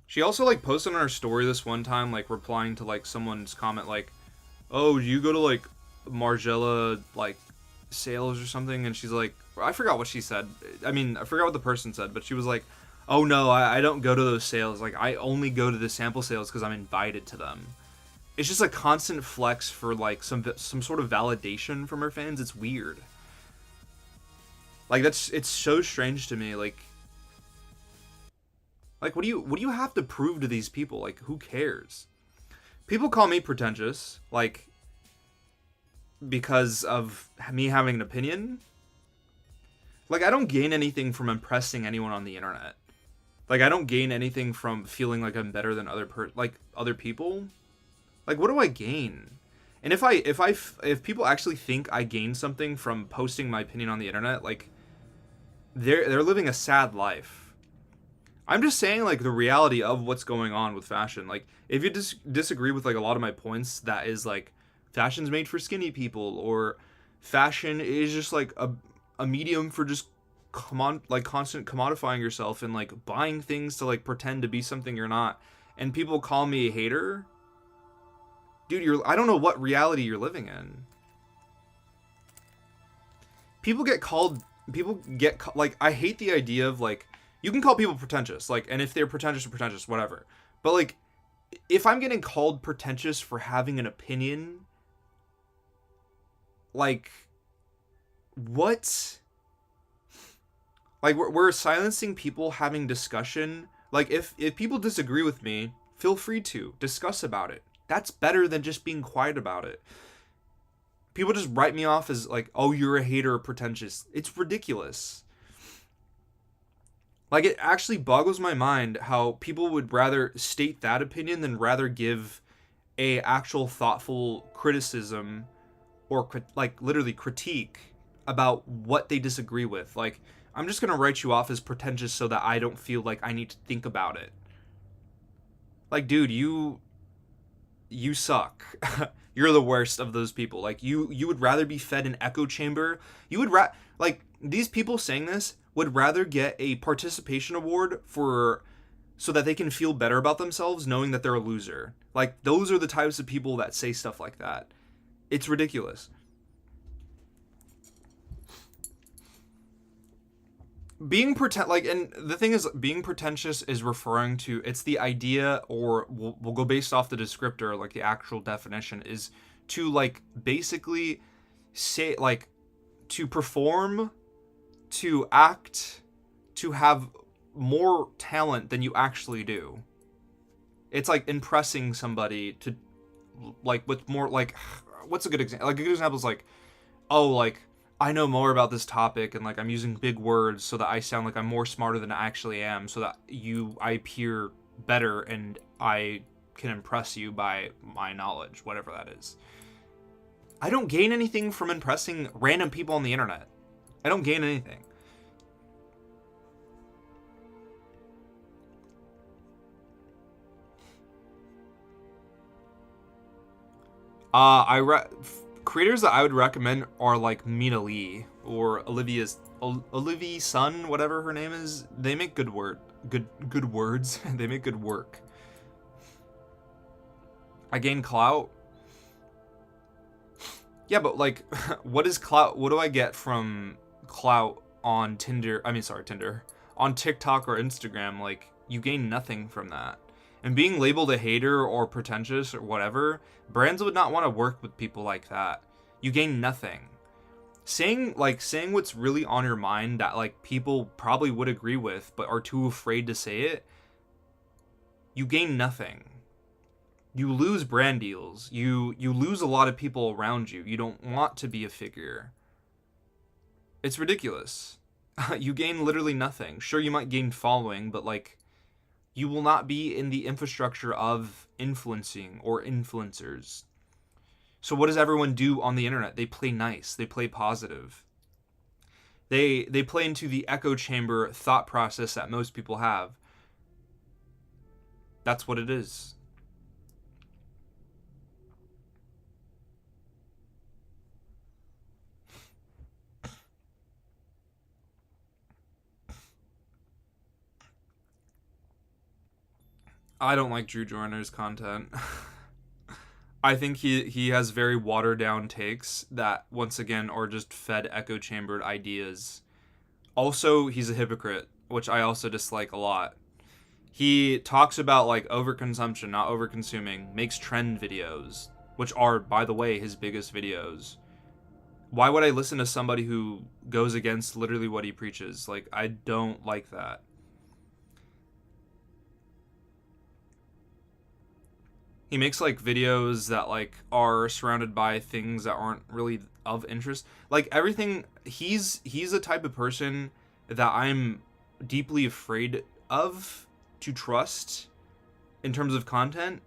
She also like posted on her story this one time, like replying to like someone's comment, like, oh, you go to like Margiela like sales or something, and she's like, I forgot what she said. I mean, I forgot what the person said, but she was like, oh no, I don't go to those sales. Like, I only go to the sample sales because I'm invited to them. It's just a constant flex for like some sort of validation from her fans. It's weird. Like, it's so strange to me. Like what do you have to prove to these people? Like, who cares? People call me pretentious, like, because of me having an opinion. Like, I don't gain anything from impressing anyone on the internet. Like, I don't gain anything from feeling like I'm better than other people. Like, what do I gain? And if people actually think I gain something from posting my opinion on the internet, like, they're living a sad life. I'm just saying, like, the reality of what's going on with fashion. Like, if you disagree with like a lot of my points, that is like, fashion's made for skinny people, or fashion is just like a medium for just constant commodifying yourself and like buying things to like pretend to be something you're not, and people call me a hater. Dude, I don't know what reality you're living in. People get like, I hate the idea of like, you can call people pretentious, like, and if they're pretentious or pretentious, whatever. But like, if I'm getting called pretentious for having an opinion, like, what? Like, we're silencing people having discussion. Like, if people disagree with me, feel free to discuss about it. That's better than just being quiet about it. People just write me off as like, oh, you're a hater or pretentious. It's ridiculous. Like, it actually boggles my mind how people would rather state that opinion than rather give a actual thoughtful criticism or like literally critique about what they disagree with. Like, I'm just gonna write you off as pretentious so that I don't feel like I need to think about it. Like, dude, you suck. You're the worst of those people. Like, you would rather be fed an echo chamber. You would like, these people saying this would rather get a participation award so that they can feel better about themselves knowing that they're a loser. Like, those are the types of people that say stuff like that. It's ridiculous. being and the thing is, being pretentious is referring to, it's the idea, or we'll go based off the descriptor, like the actual definition is to like basically say like to perform, to act, to have more talent than you actually do. It's like impressing somebody to like with more like, what's a good example? Like a good example is like, oh, like I know more about this topic and like I'm using big words so that I sound like I'm more smarter than I actually am, so that I appear better and I can impress you by my knowledge, whatever that is. I don't gain anything from impressing random people on the internet. I don't gain anything. Creators that I would recommend are like Mina Lee or Olivia Sun, whatever her name is. They make good words. They make good work. I gain clout. Yeah, but like, what is clout? What do I get from clout on Tinder? I mean, sorry, Tinder. On TikTok or Instagram, like, you gain nothing from that. And being labeled a hater or pretentious or whatever, brands would not want to work with people like that. You gain nothing. Saying what's really on your mind that like people probably would agree with but are too afraid to say it, you gain nothing. You lose brand deals. You lose a lot of people around you. You don't want to be a figure. It's ridiculous. You gain literally nothing. Sure, you might gain following, but like, you will not be in the infrastructure of influencing or influencers. So what does everyone do on the internet? They play nice. They play positive. They play into the echo chamber thought process that most people have. That's what it is. I don't like Drew Joyner's content. I think he has very watered down takes that once again are just fed echo chambered ideas. Also, he's a hypocrite, which I also dislike a lot. He talks about like overconsumption, not overconsuming, makes trend videos, which are, by the way, his biggest videos. Why would I listen to somebody who goes against literally what he preaches? Like, I don't like that. He makes like videos that like are surrounded by things that aren't really of interest. Like everything, he's a type of person that I'm deeply afraid of to trust in terms of content.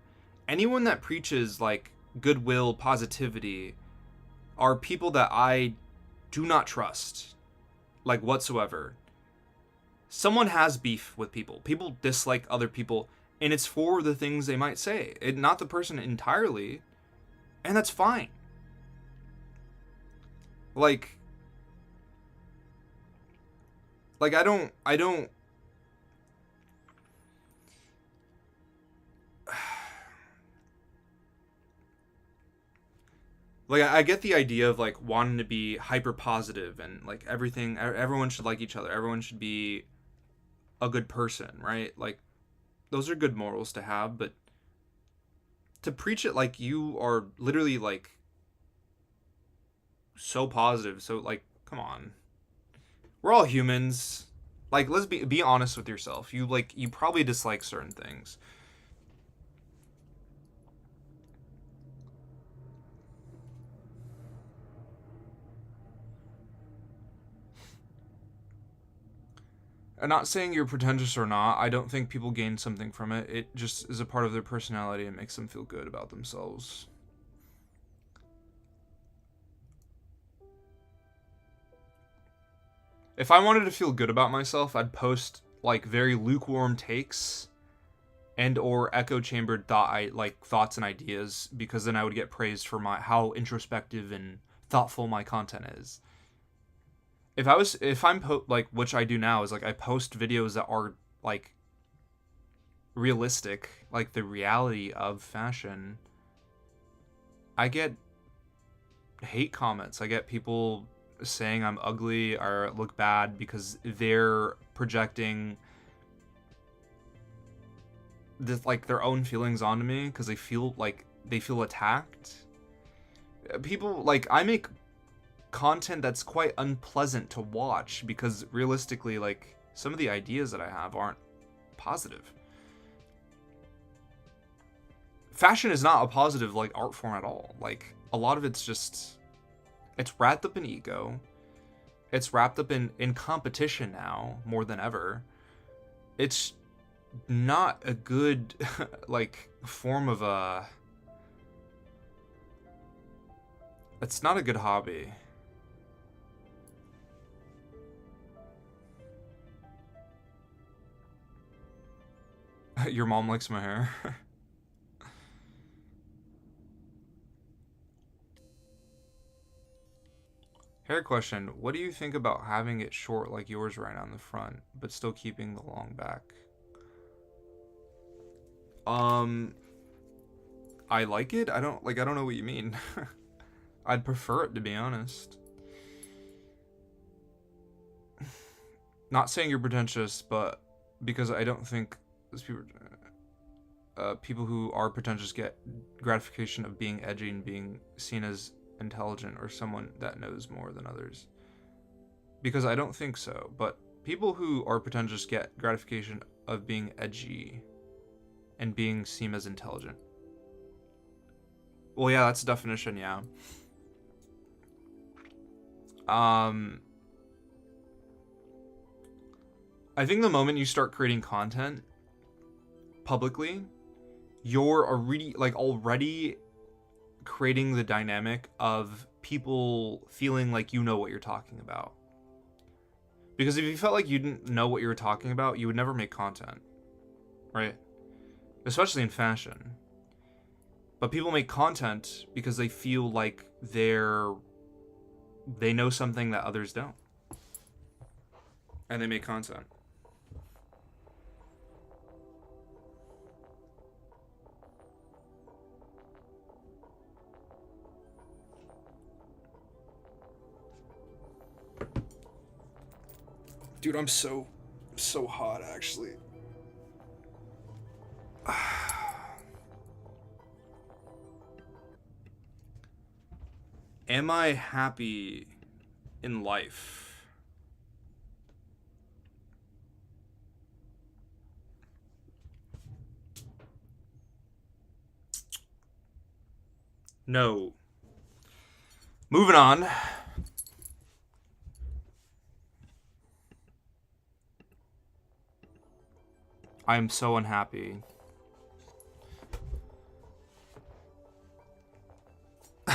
Anyone that preaches like goodwill, positivity are people that I do not trust, like whatsoever. Someone has beef with people. People dislike other people, and it's for the things they might say, not the person entirely, and that's fine. Like I don't like I get the idea of like wanting to be hyper positive and like everyone should like each other. Everyone should be a good person, right? Like those are good morals to have, but to preach it like you are literally like so positive, so like come on. We're all humans. Like let's be honest with yourself. You probably dislike certain things. I'm not saying you're pretentious or not. I don't think people gain something from it. It just is a part of their personality and makes them feel good about themselves. If I wanted to feel good about myself, I'd post like very lukewarm takes and or echo chambered thoughts and ideas, because then I would get praised for my how introspective and thoughtful my content is. If I'm like, which I do now, is like I post videos that are like realistic, like the reality of fashion, I get hate comments. I get people saying I'm ugly or look bad because they're projecting this, like, their own feelings onto me because they feel attacked. People, like, I make content that's quite unpleasant to watch because realistically, like, some of the ideas that I have aren't positive. Fashion is not a positive, like, art form at all. Like, a lot of it's wrapped up in ego. It's wrapped up in competition now more than ever. It's not a good like form of it's not a good hobby. Your mom likes my hair. Hair question. What do you think about having it short like yours right on the front, but still keeping the long back? Um, I like it. I don't know what you mean. I'd prefer it, to be honest. Not saying you're pretentious, but because I don't think those people who are pretentious get gratification of being edgy and being seen as intelligent or someone that knows more than others. Because I don't think so, but people who are pretentious get gratification of being edgy and being seen as intelligent. Well, yeah, that's a definition, yeah. I think the moment you start creating content publicly, you're already creating the dynamic of people feeling like you know what you're talking about. Because if you felt like you didn't know what you were talking about, you would never make content, right? Especially in fashion. But people make content because they feel like they know something that others don't. And they make content. Dude, I'm so hot, actually. Am I happy in life? No. Moving on. I am so unhappy.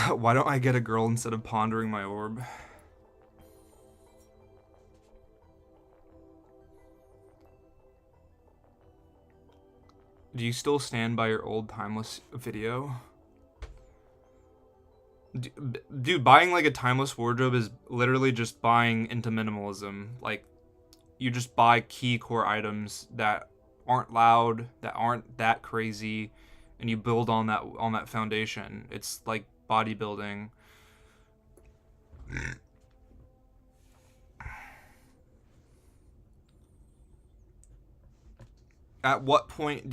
Why don't I get a girl instead of pondering my orb? Do you still stand by your old timeless video? Dude, buying like a timeless wardrobe is literally just buying into minimalism. Like, you just buy key core items that aren't loud, that aren't that crazy, and you build on that foundation. It's like bodybuilding. At what point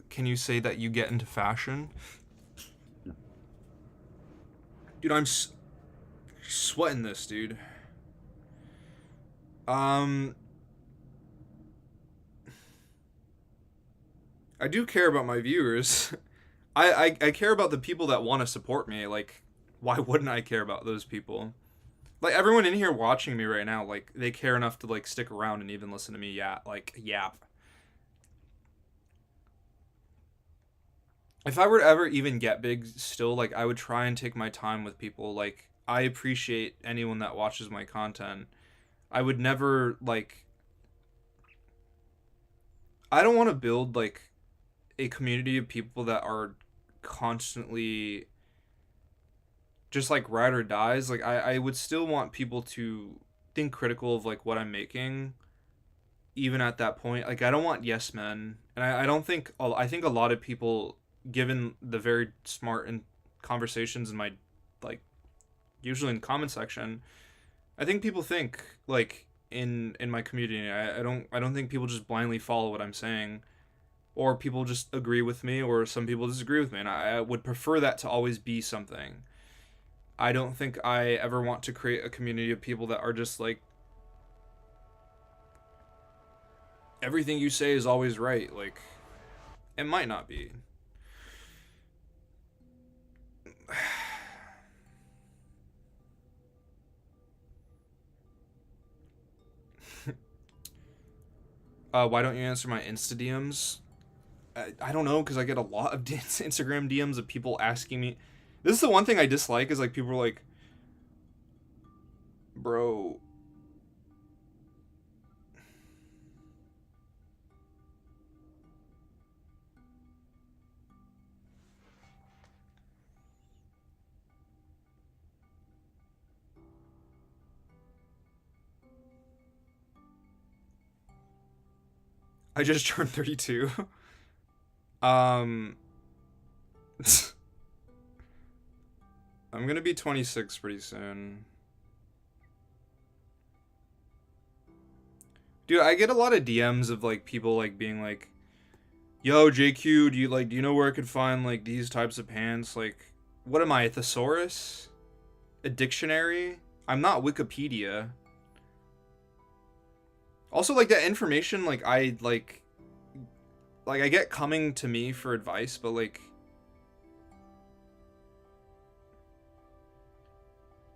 can you say that you get into fashion? Dude, I'm sweating this, dude. I do care about my viewers. I care about the people that want to support me. Like, why wouldn't I care about those people? Like, everyone in here watching me right now, like, they care enough to, like, stick around and even listen to me yap. If I were to ever even get big still, like, I would try and take my time with people. Like, I appreciate anyone that watches my content. I would never, like, I don't want to build, like, a community of people that are constantly just like ride or dies. Like, I would still want people to think critical of like what I'm making even at that point. Like, I don't want yes men, and I don't think I think a lot of people, given the very smart and conversations in my, like, usually in the comment section, I think people think like in my community. I don't think people just blindly follow what I'm saying, or people just agree with me, or some people disagree with me, and I would prefer that to always be something. I don't think I ever want to create a community of people that are just like everything you say is always right. Like it might not be. Why don't you answer my Insta DMs? I don't know, because I get a lot of Instagram DMs of people asking me. This is the one thing I dislike is like people are like, bro. I just turned 32. um, I'm gonna be 26 pretty soon. Dude, I get a lot of DMs of like people like being like, "Yo, JQ, do you know where I could find like these types of pants? Like, what am I, a thesaurus? A dictionary? I'm not Wikipedia." Also, like that information, like I get coming to me for advice, but like,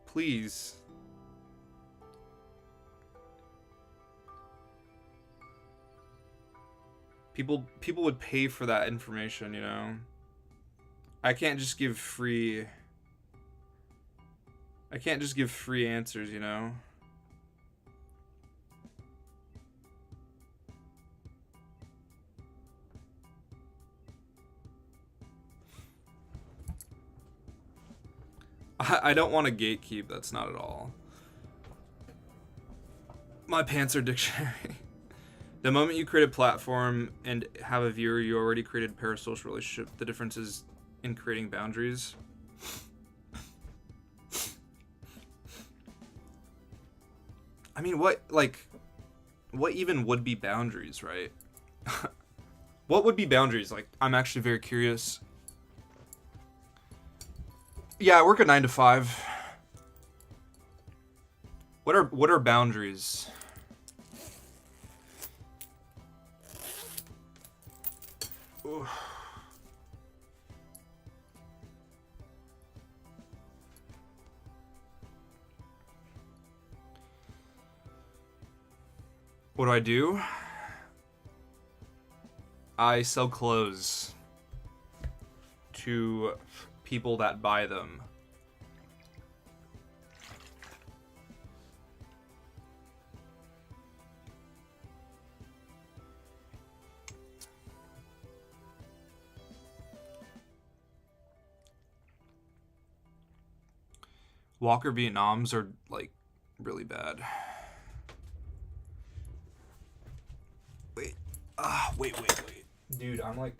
please. People would pay for that information, you know. I can't just give free. I can't just give free answers, you know. I don't want to gatekeep. That's not at all. My pants are dictionary. The moment you create a platform and have a viewer, you already created a parasocial relationship. The difference is in creating boundaries. I mean, what even would be boundaries, right? What would be boundaries? Like, I'm actually very curious. Yeah, I work a 9 to 5. What are boundaries? Oof. What do I do? I sell clothes to people that buy them. Walker Vietnams are like really bad. Wait. Dude, I'm like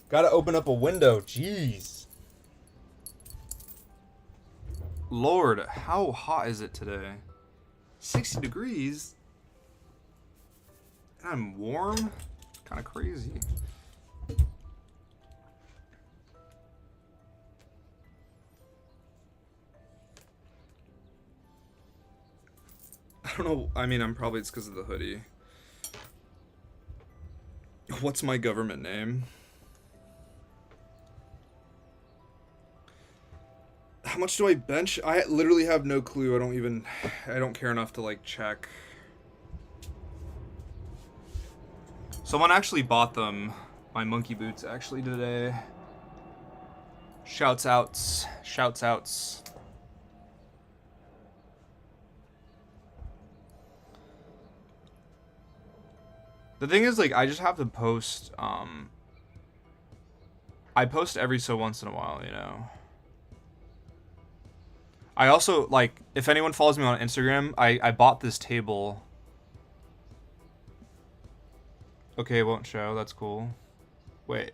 gotta open up a window. Jeez. Lord, how hot is it today? 60 degrees? And I'm warm? Kind of crazy. I don't know. I mean, it's because of the hoodie. What's my government name? How much do I bench? I literally have no clue. I don't care enough to like check. Someone actually bought them, my monkey boots actually today. Shouts outs. The thing is, like, I just have to post, I post every so once in a while, you know. I also, like, if anyone follows me on Instagram, I bought this table. Okay, it won't show. That's cool. Wait.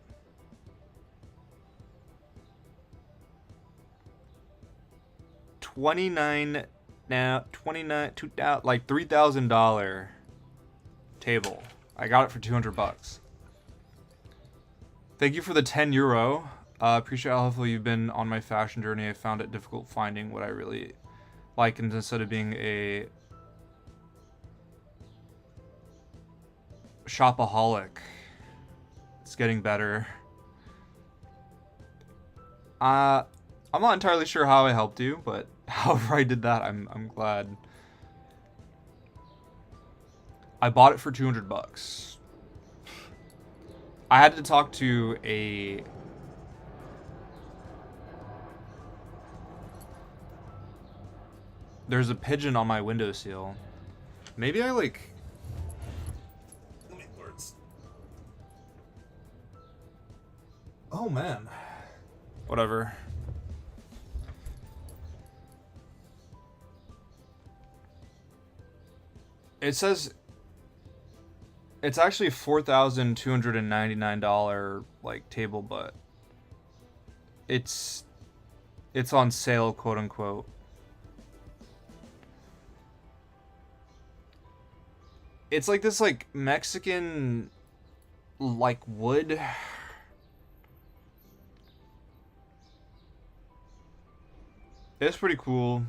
$29 now 29 2000 like $3,000 table. I got it for 200 bucks. Thank you for the 10 euro. Appreciate how helpful you've been on my fashion journey. I found it difficult finding what I really like, and instead of being a shopaholic, it's getting better. I'm not entirely sure how I helped you, but however I did that, I'm glad. I bought it for 200 bucks. I had to talk to a there's a pigeon on my windowsill. Maybe I like oh man. Whatever. It says it's actually $4,299 like table, but it's on sale, quote unquote. It's like this like Mexican like wood. It's pretty cool.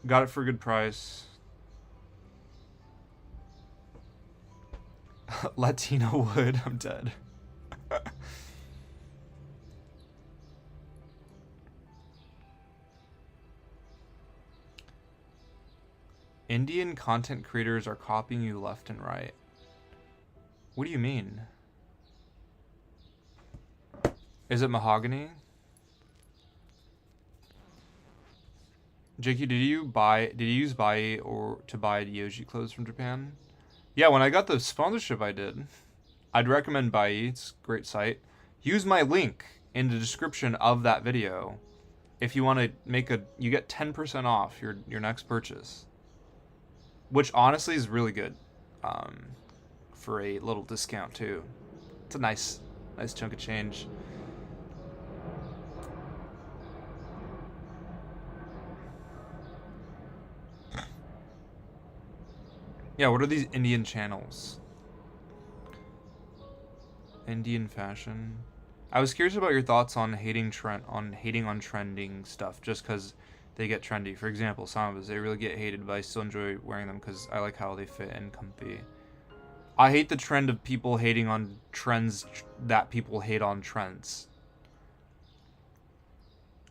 Got it for a good price. Latino wood, I'm dead. Indian content creators are copying you left and right. What do you mean? Is it mahogany? JQ, did you use Bai or to buy Yoji clothes from Japan? Yeah, when I got the sponsorship, I did. I'd recommend Bai. It's a great site. Use my link in the description of that video if you want to you get 10% off your next purchase, which honestly is really good, for a little discount too. It's a nice chunk of change. Yeah, what are these Indian channels? Indian fashion. I was curious about your thoughts on hating on trending stuff just because they get trendy. For example, sambas, they really get hated, but I still enjoy wearing them because I like how they fit and comfy. I hate the trend of people hating on trends that people hate on trends.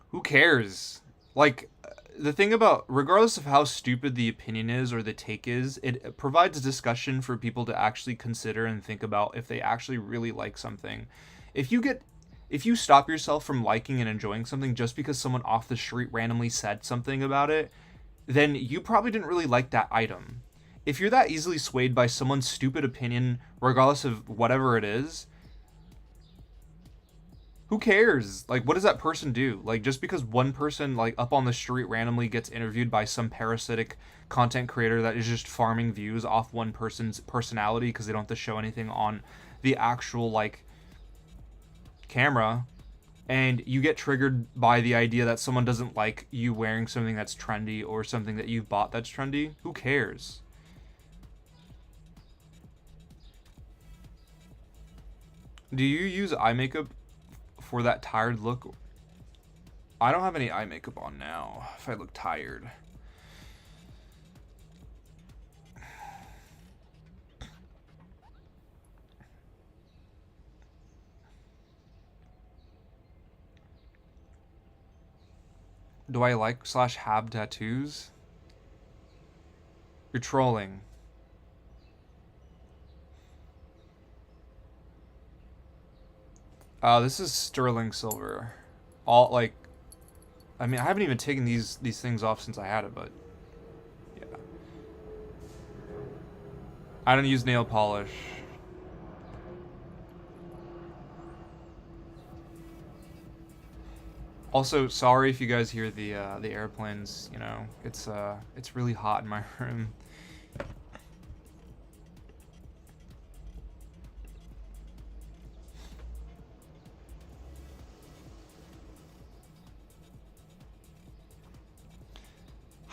Who cares? Like, the thing about, regardless of how stupid the opinion is or the take is, it provides discussion for people to actually consider and think about if they actually really like something. If you stop yourself from liking and enjoying something just because someone off the street randomly said something about it, then you probably didn't really like that item. If you're that easily swayed by someone's stupid opinion, regardless of whatever it is, who cares? Like, what does that person do? Like, just because one person, like, up on the street randomly gets interviewed by some parasitic content creator that is just farming views off one person's personality because they don't have to show anything on the actual, like, camera, and you get triggered by the idea that someone doesn't like you wearing something that's trendy or something that you've bought that's trendy, who cares? Do you use eye makeup for that tired look? I don't have any eye makeup on now if I look tired. Do I like / have tattoos? You're trolling. This is sterling silver. All, like, I mean, I haven't even taken these things off since I had it, but yeah. I don't use nail polish. Also, sorry if you guys hear the airplanes. You know, it's really hot in my room.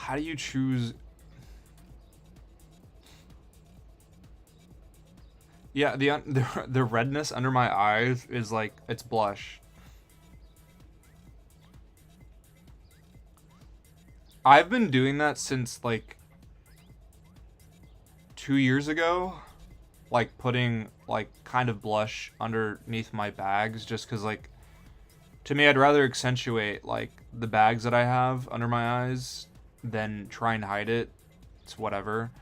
How do you choose? Yeah, the redness under my eyes is like, it's blush. I've been doing that since like 2 years ago, like putting like kind of blush underneath my bags, just because like, to me, I'd rather accentuate like the bags that I have under my eyes than try and hide it. It's whatever.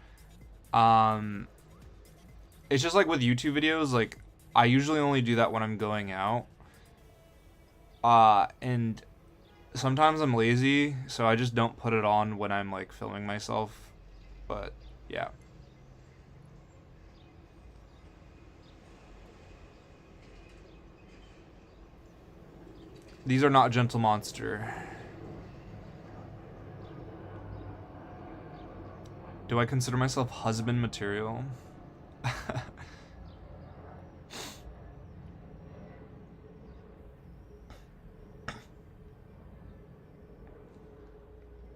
Um, it's just like with YouTube videos, like I usually only do that when I'm going out. And sometimes I'm lazy, so I just don't put it on when I'm like filming myself. But yeah. These are not Gentle Monster. Do I consider myself husband material?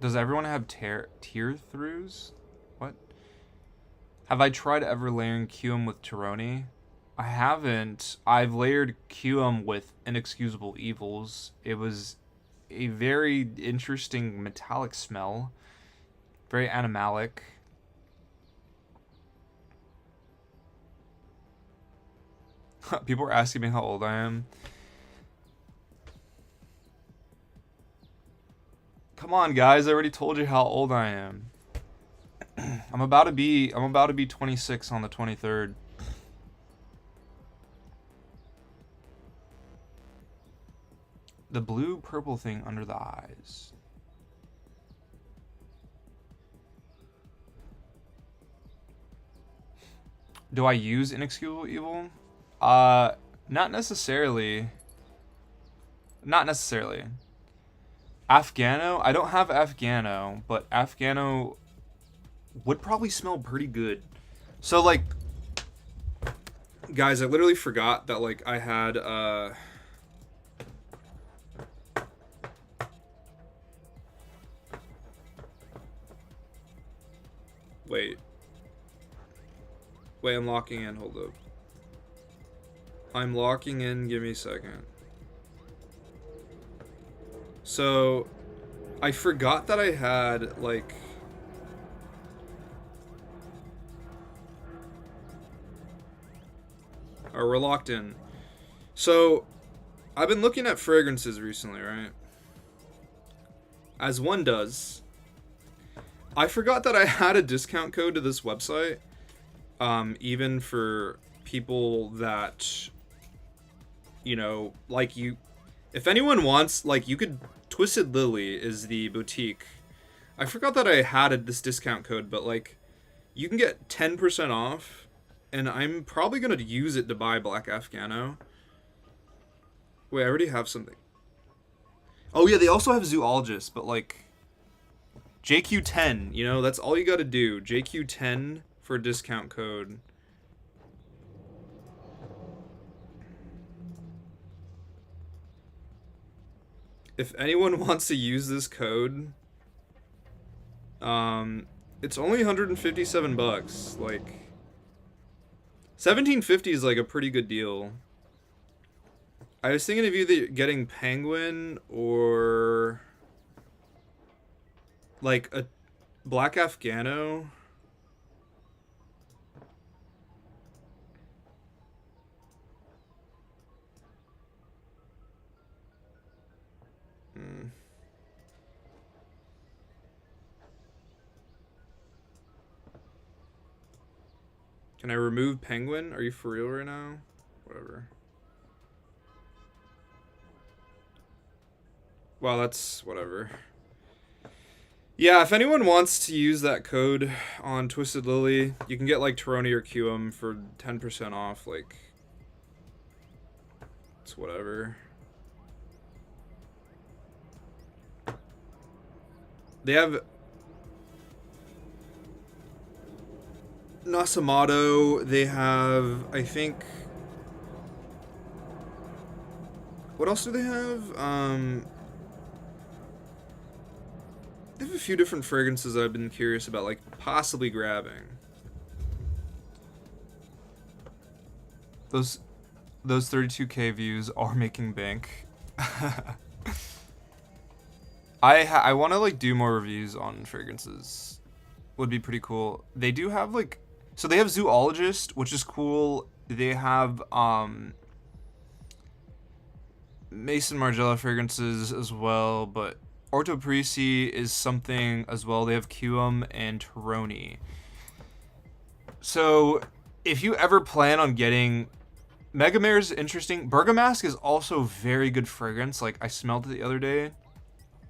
Does everyone have tear-throughs? What? Have I tried ever layering QM with Tironi? I haven't. I've layered QM with Inexcusable Evils. It was a very interesting metallic smell. Very animalic. People are asking me how old I am. Come on, guys! I already told you how old I am. I'm about to be 26 on the 23rd. The blue purple thing under the eyes. Do I use Inexcusable Evil? Not necessarily. Not necessarily. Afghano? I don't have Afghano, but Afghano would probably smell pretty good. So, like, guys, I literally forgot that, like, I had, Wait, I'm locking in, hold up. I'm locking in, give me a second. So, I forgot that I had, like... Or we're locked in. So, I've been looking at fragrances recently, right? As one does. I forgot that I had a discount code to this website. Even for people that, you know, like you... If anyone wants, like, you could... Twisted Lily is the boutique. I forgot that I had this discount code, but, like, you can get 10% off, and I'm probably going to use it to buy Black Afghano. Wait, I already have something. Oh, yeah, they also have Zoologist, but, like, JQ10, you know, that's all you got to do. JQ10 for a discount code. If anyone wants to use this code, it's only 157 bucks. Like, 1750 is like a pretty good deal. I was thinking of either getting Penguin or like a Black Afghano. Can I remove Penguin? Are you for real right now? Whatever. Well, that's whatever. Yeah, if anyone wants to use that code on Twisted Lily, you can get like Tironi or QM for 10% off. Like, it's whatever. They have Nasamato. They have, I think... What else do they have? They have a few different fragrances I've been curious about, like possibly grabbing. Those 32K views are making bank. I want to like do more reviews on fragrances. Would be pretty cool. They do have like, so they have Zoologist, which is cool. They have Mason Margiela fragrances as well, but Orto Parisi is something as well. They have Cuum and Teroni. So if you ever plan on getting Megamare is interesting. Bergamask is also very good fragrance. Like I smelled it the other day.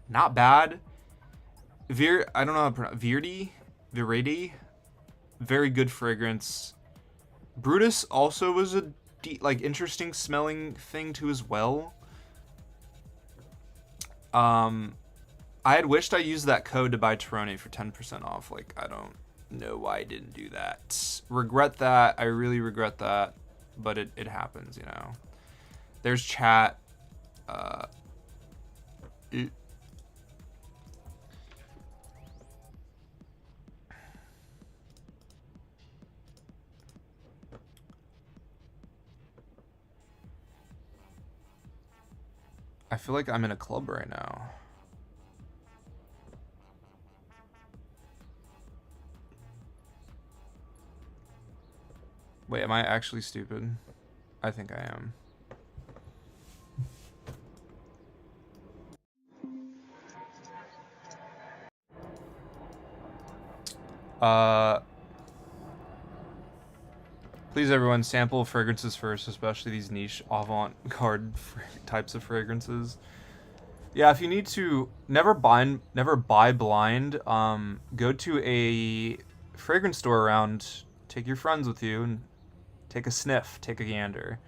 Not bad. I don't know how to pronounce Viridi. Very good fragrance. Brutus also was a like interesting smelling thing too as well. I had wished I used that code to buy Teroni for 10% off. Like I don't know why I didn't do that. Regret that. I really regret that. But it happens, you know. There's chat. I feel like I'm in a club right now. Wait, am I actually stupid? I think I am. Please everyone sample fragrances first, especially these niche avant-garde types of fragrances. Yeah, if you need to, never buy blind. Go to a fragrance store around, take your friends with you, and take a sniff, take a gander.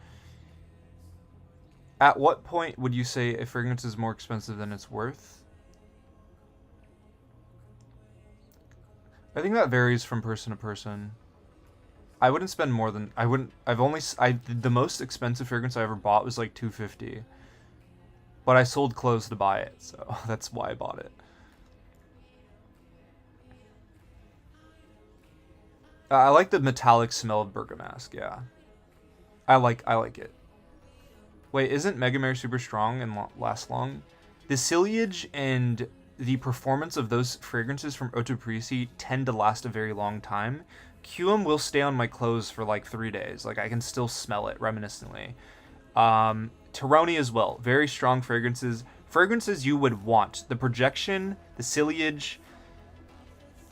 At what point would you say a fragrance is more expensive than it's worth? I think that varies from person to person. I wouldn't spend more than the most expensive fragrance I ever bought was like $250. But I sold clothes to buy it, so that's why I bought it. I like the metallic smell of Bergamask, yeah. I like it. Wait, isn't Megamare super strong and last long? The ciliage and the performance of those fragrances from Orto Parisi tend to last a very long time. Cuum will stay on my clothes for like 3 days. Like I can still smell it reminiscently. Teroni as well. Very strong fragrances. Fragrances you would want. The projection, the ciliage.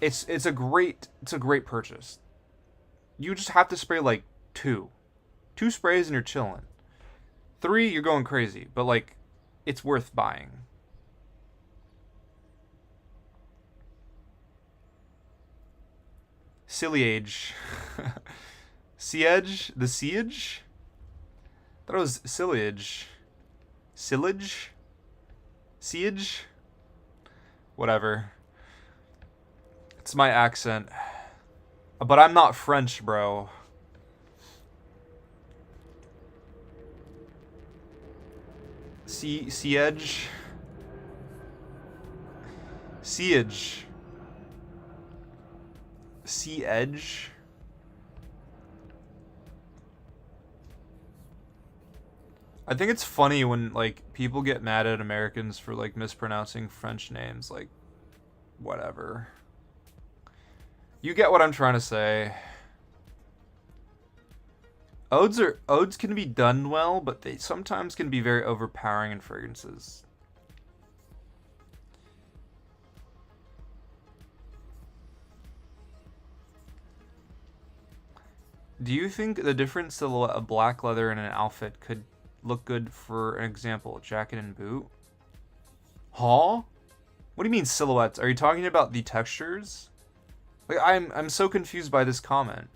It's a great purchase. You just have to spray like 2 sprays and you're chilling. 3, you're going crazy, but like it's worth buying. Ciliage. Siege? The siege? I thought it was ciliage. Silage? Siege? Whatever. It's my accent. But I'm not French, bro. Siege? Siege. Siege? I think it's funny when like people get mad at Americans for like mispronouncing French names, like whatever. You get what I'm trying to say. Odes can be done well, but they sometimes can be very overpowering in fragrances. Do you think the different silhouette of black leather in an outfit could look good? For an example, jacket and boot? Huh? What do you mean silhouettes? Are you talking about the textures? Like I'm so confused by this comment.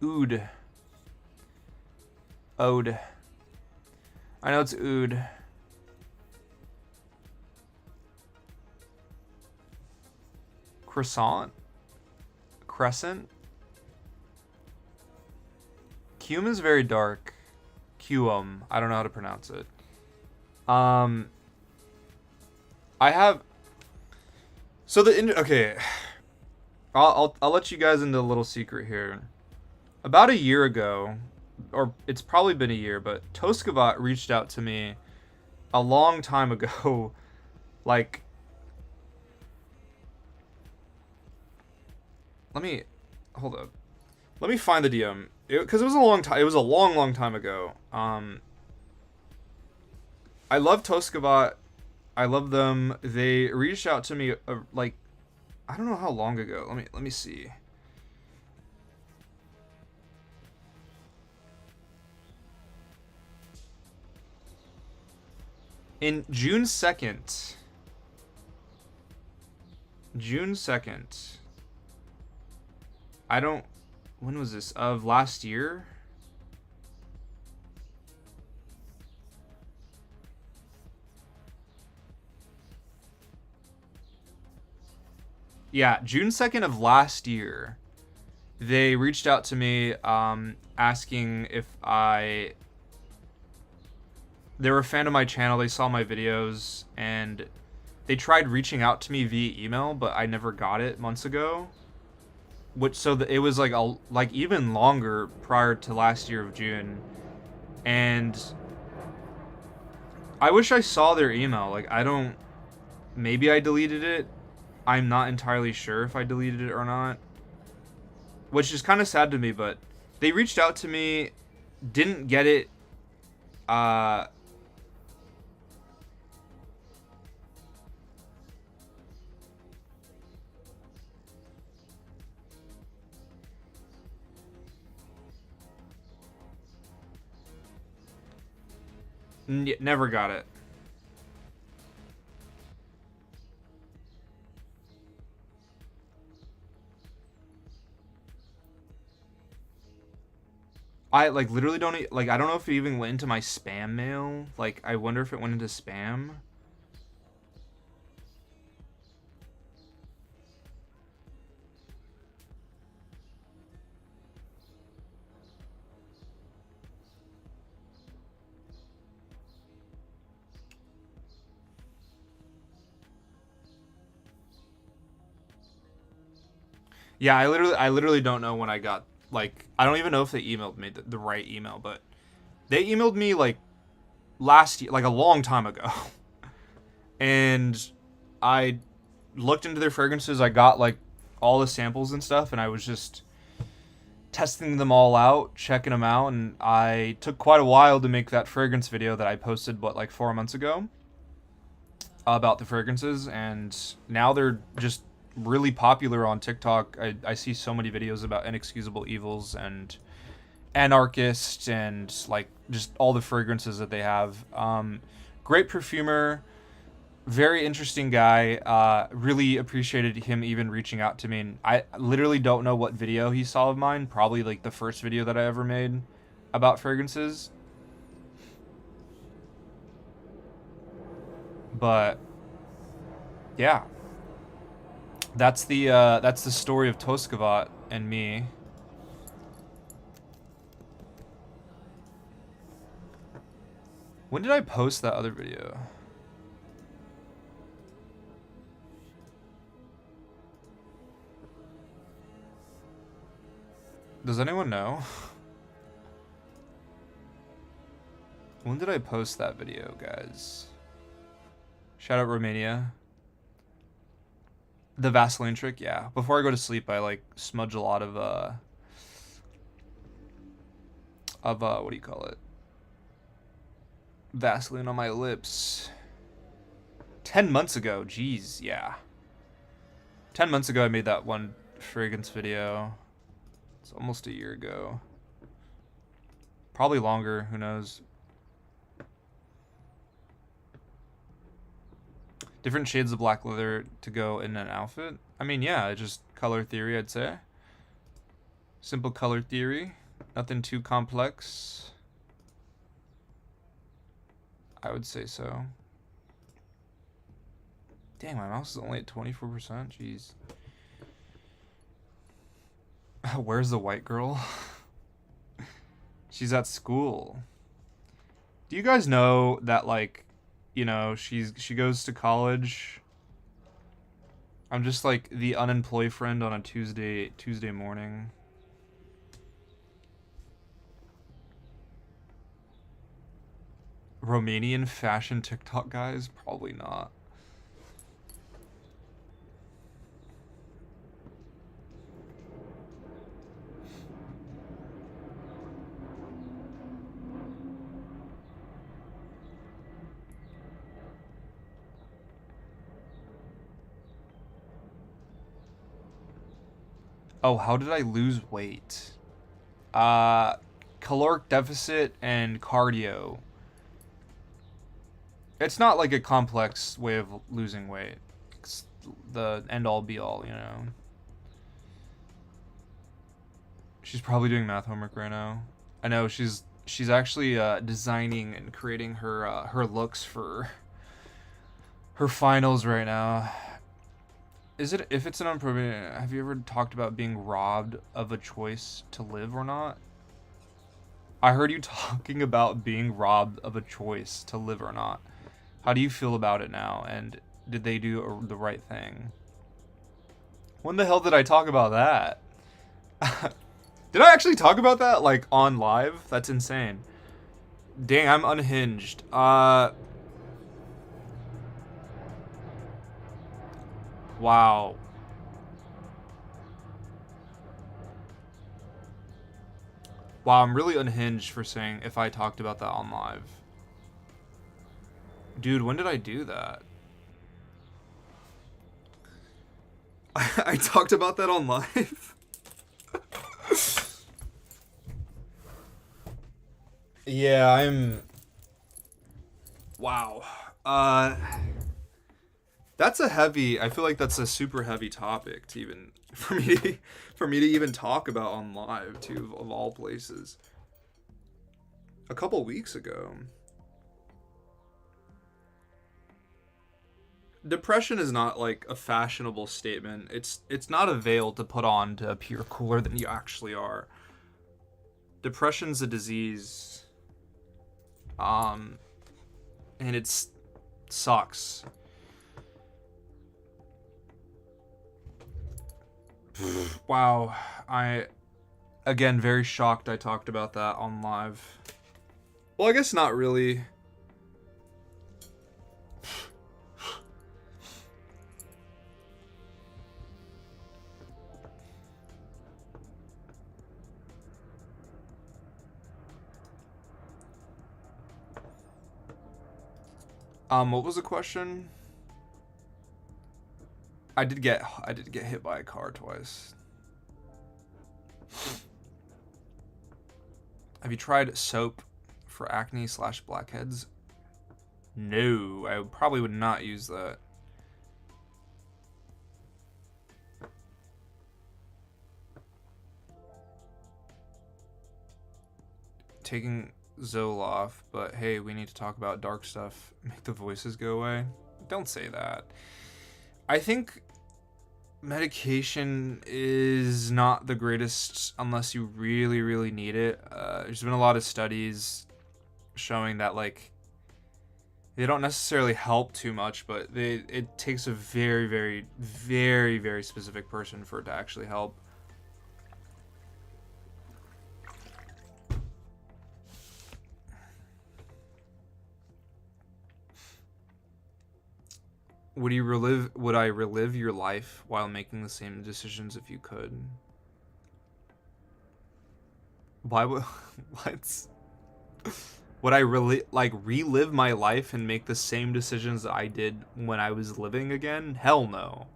Oud. Ode. I know it's oud. Croissant? Crescent? Cume is very dark. Cuum. I don't know how to pronounce it. I have. So okay, I'll let you guys into a little secret here. About a year ago, or it's probably been a year, but Toskavat reached out to me a long time ago. Like, let me hold up. Let me find the DM because it was a long time. It was a long time ago. I love Toskavat. I love them. They reached out to me like I don't know how long ago. Let me see. In June 2nd. June 2nd. I don't when was this? Of last year? Yeah, June 2nd of last year. They reached out to me asking if they were a fan of my channel, they saw my videos, and they tried reaching out to me via email, but I never got it months ago. It was like even longer prior to last year of June, and I wish I saw their email. Like I don't, maybe I deleted it. I'm not entirely sure if I deleted it or not, which is kind of sad to me. But they reached out to me, didn't get it. Uh, Never got it. I like literally don't like I don't know if it even went into my spam mail. Like I wonder if it went into spam. Yeah, I literally don't know when I got like I don't even know if they emailed me the right email, but they emailed me like last year, like a long time ago. And I looked into their fragrances. I got like all the samples and stuff, and I was just testing them all out, checking them out, and I took quite a while to make that fragrance video that I posted like 4 months ago about the fragrances, and now they're just really popular on TikTok. I see so many videos about inexcusable evils and anarchist and like just all the fragrances that they have. Great perfumer, very interesting guy. Really appreciated him even reaching out to me. And I literally don't know what video he saw of mine. Probably like the first video that I ever made about fragrances. But yeah, that's the story of Toskavat and me. When did I post that other video? Does anyone know? When did I post that video, guys? Shout out Romania. The Vaseline trick, yeah. Before I go to sleep, I like smudge a lot of what do you call it? Vaseline on my lips. 10 months ago, jeez, yeah. 10 months ago I made that one fragrance video. It's almost a year ago. Probably longer, who knows. Different shades of black leather to go in an outfit? I mean, yeah, just color theory, I'd say. Simple color theory. Nothing too complex. I would say so. Dang, my mouse is only at 24%. Jeez. Where's the white girl? She's at school. Do you guys know that, like, You know, she goes to college. I'm just like the unemployed friend on a Tuesday morning. Romanian fashion TikTok guys? Probably not. Oh, how did I lose weight? Uh, caloric deficit and cardio. It's not like a complex way of losing weight. It's the end all be all, you know. She's probably doing math homework right now. I know she's actually designing and creating her looks for her finals right now. Is it if it's an unproven? Have you ever talked about being robbed of a choice to live or not? I heard you talking about being robbed of a choice to live or not. How do you feel about it now? And did they do the right thing? When the hell did I talk about that? Did I actually talk about that like on live? That's insane. Dang, I'm unhinged. Wow. Wow, I'm really unhinged for saying if I talked about that on live. Dude, when did I do that? I talked about that on live. Yeah, I'm. Wow. Uh, that's a heavy. I feel like that's a super heavy topic to even for me to even talk about on live too, of all places. A couple weeks ago. Depression is not like a fashionable statement. It's not a veil to put on to appear cooler than you actually are. Depression's a disease. Um, and it's sucks. Wow, I again very shocked I talked about that on live. Well, I guess not really. What was the question? I did get hit by a car twice. Have you tried soap for acne slash blackheads? No, I probably would not use that. Taking Zoloft, but hey, we need to talk about dark stuff. Make the voices go away. Don't say that. I think medication is not the greatest unless you really, really need it. There's been a lot of studies showing that like they don't necessarily help too much, but it takes a very, very, very, very specific person for it to actually help. Would I relive your life while making the same decisions if you could? Why would what? Would I really like relive my life and make the same decisions that I did when I was living again? Hell no.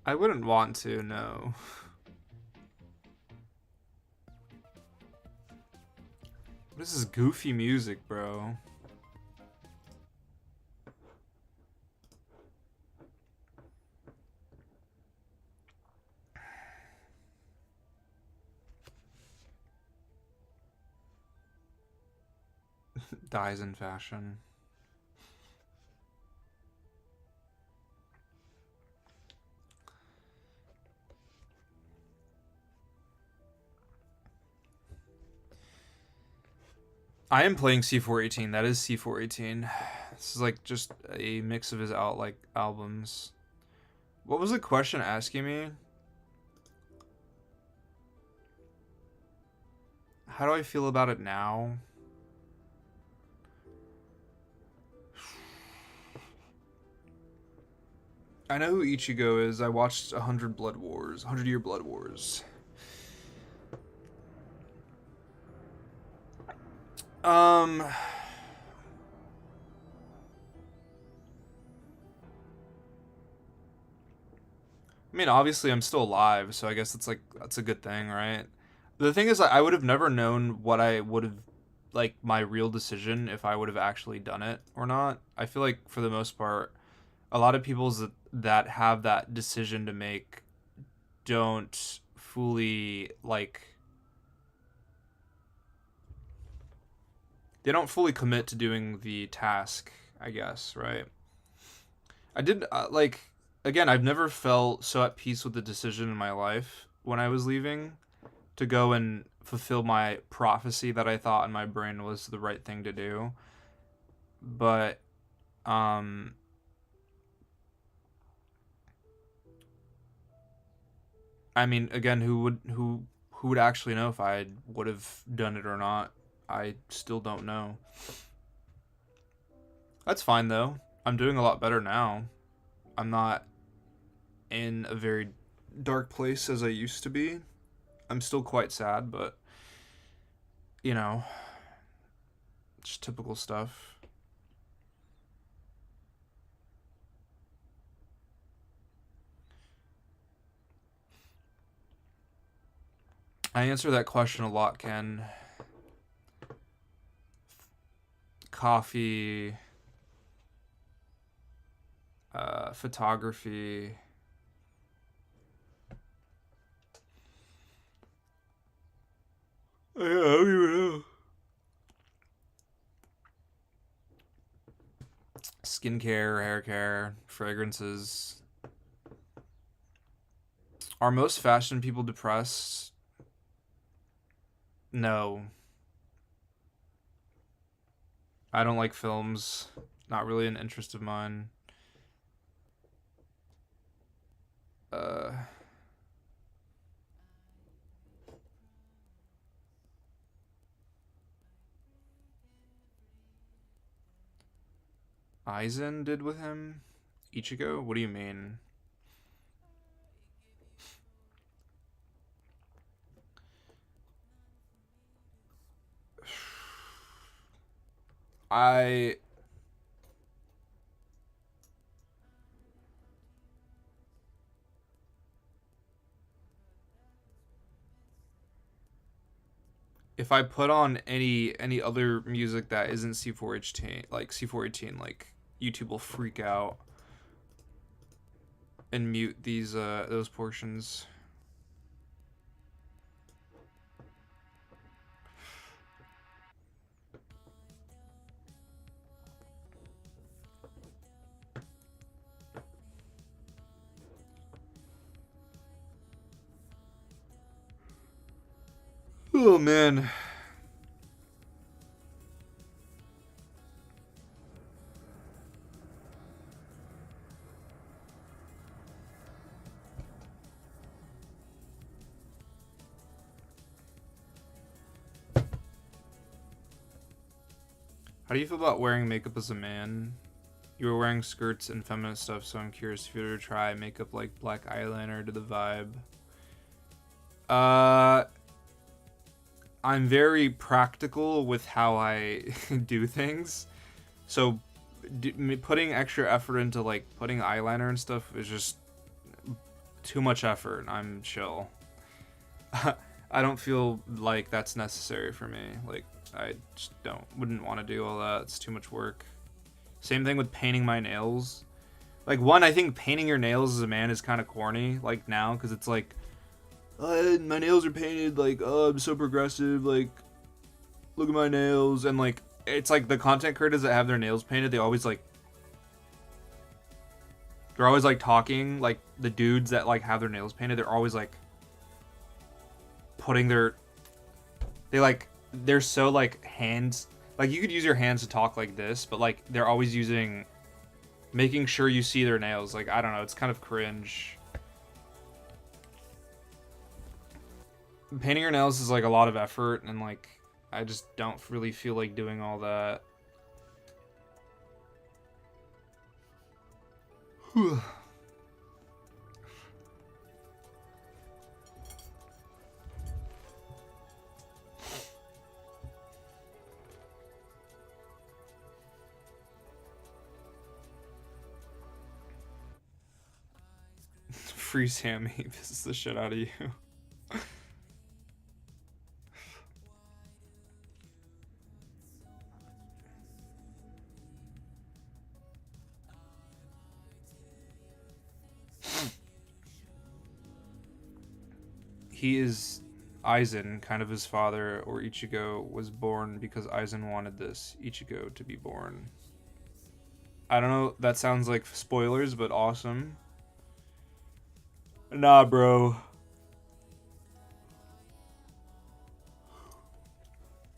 I wouldn't want to, no. This is goofy music, bro. Dies in fashion. I am playing C418. That is C418. This is like just a mix of his albums. What was the question asking me? How do I feel about it now? I know who Ichigo is. I watched 100 Blood Wars, 100 Year Blood Wars. I mean, obviously I'm still alive, so I guess it's like that's a good thing, right? The thing is, I would have never known what I would have, like, my real decision if I would have actually done it or not. I feel like for the most part, a lot of people that have that decision to make don't fully like they don't fully commit to doing the task, I guess, right? I did like again, I've never felt so at peace with the decision in my life when I was leaving to go and fulfill my prophecy that I thought in my brain was the right thing to do. But um I mean, again, who would actually know if I would have done it or not? I still don't know. That's fine though. I'm doing a lot better now. I'm not in a very dark place as I used to be. I'm still quite sad, but you know, just typical stuff. I answer that question a lot, Ken. Coffee, photography. I don't even know. Skincare, hair care, fragrances. Are most fashion people depressed? No. I don't like films. Not really an interest of mine. Uh, Aizen did with him? Ichigo? What do you mean? I if I put on any other music that isn't C4H18, like C418, like YouTube will freak out and mute those portions. Oh man. How do you feel about wearing makeup as a man? You were wearing skirts and feminine stuff, so I'm curious if you were to try makeup like black eyeliner to the vibe. Uh, I'm very practical with how I do things, so putting extra effort into like putting eyeliner and stuff is just too much effort. I'm chill. I don't feel like that's necessary for me. Like I just wouldn't want to do all that. It's too much work. Same thing with painting my nails. Like one, I think painting your nails as a man is kind of corny. Like now, because it's like, my nails are painted. Like, oh, I'm so progressive. Like, look at my nails. And like, it's like the content creators that have their nails painted, they're always like talking, like the dudes that like have their nails painted, they're always like putting their they're so like hands, like you could use your hands to talk like this, but like they're always using, making sure you see their nails. Like, I don't know, it's kind of cringe. Painting your nails is like a lot of effort, and like I just don't really feel like doing all that. Free Sammy pisses the shit out of you. He is Aizen, kind of his father, or Ichigo was born because Aizen wanted this Ichigo to be born. I don't know, that sounds like spoilers, but awesome. Nah, bro.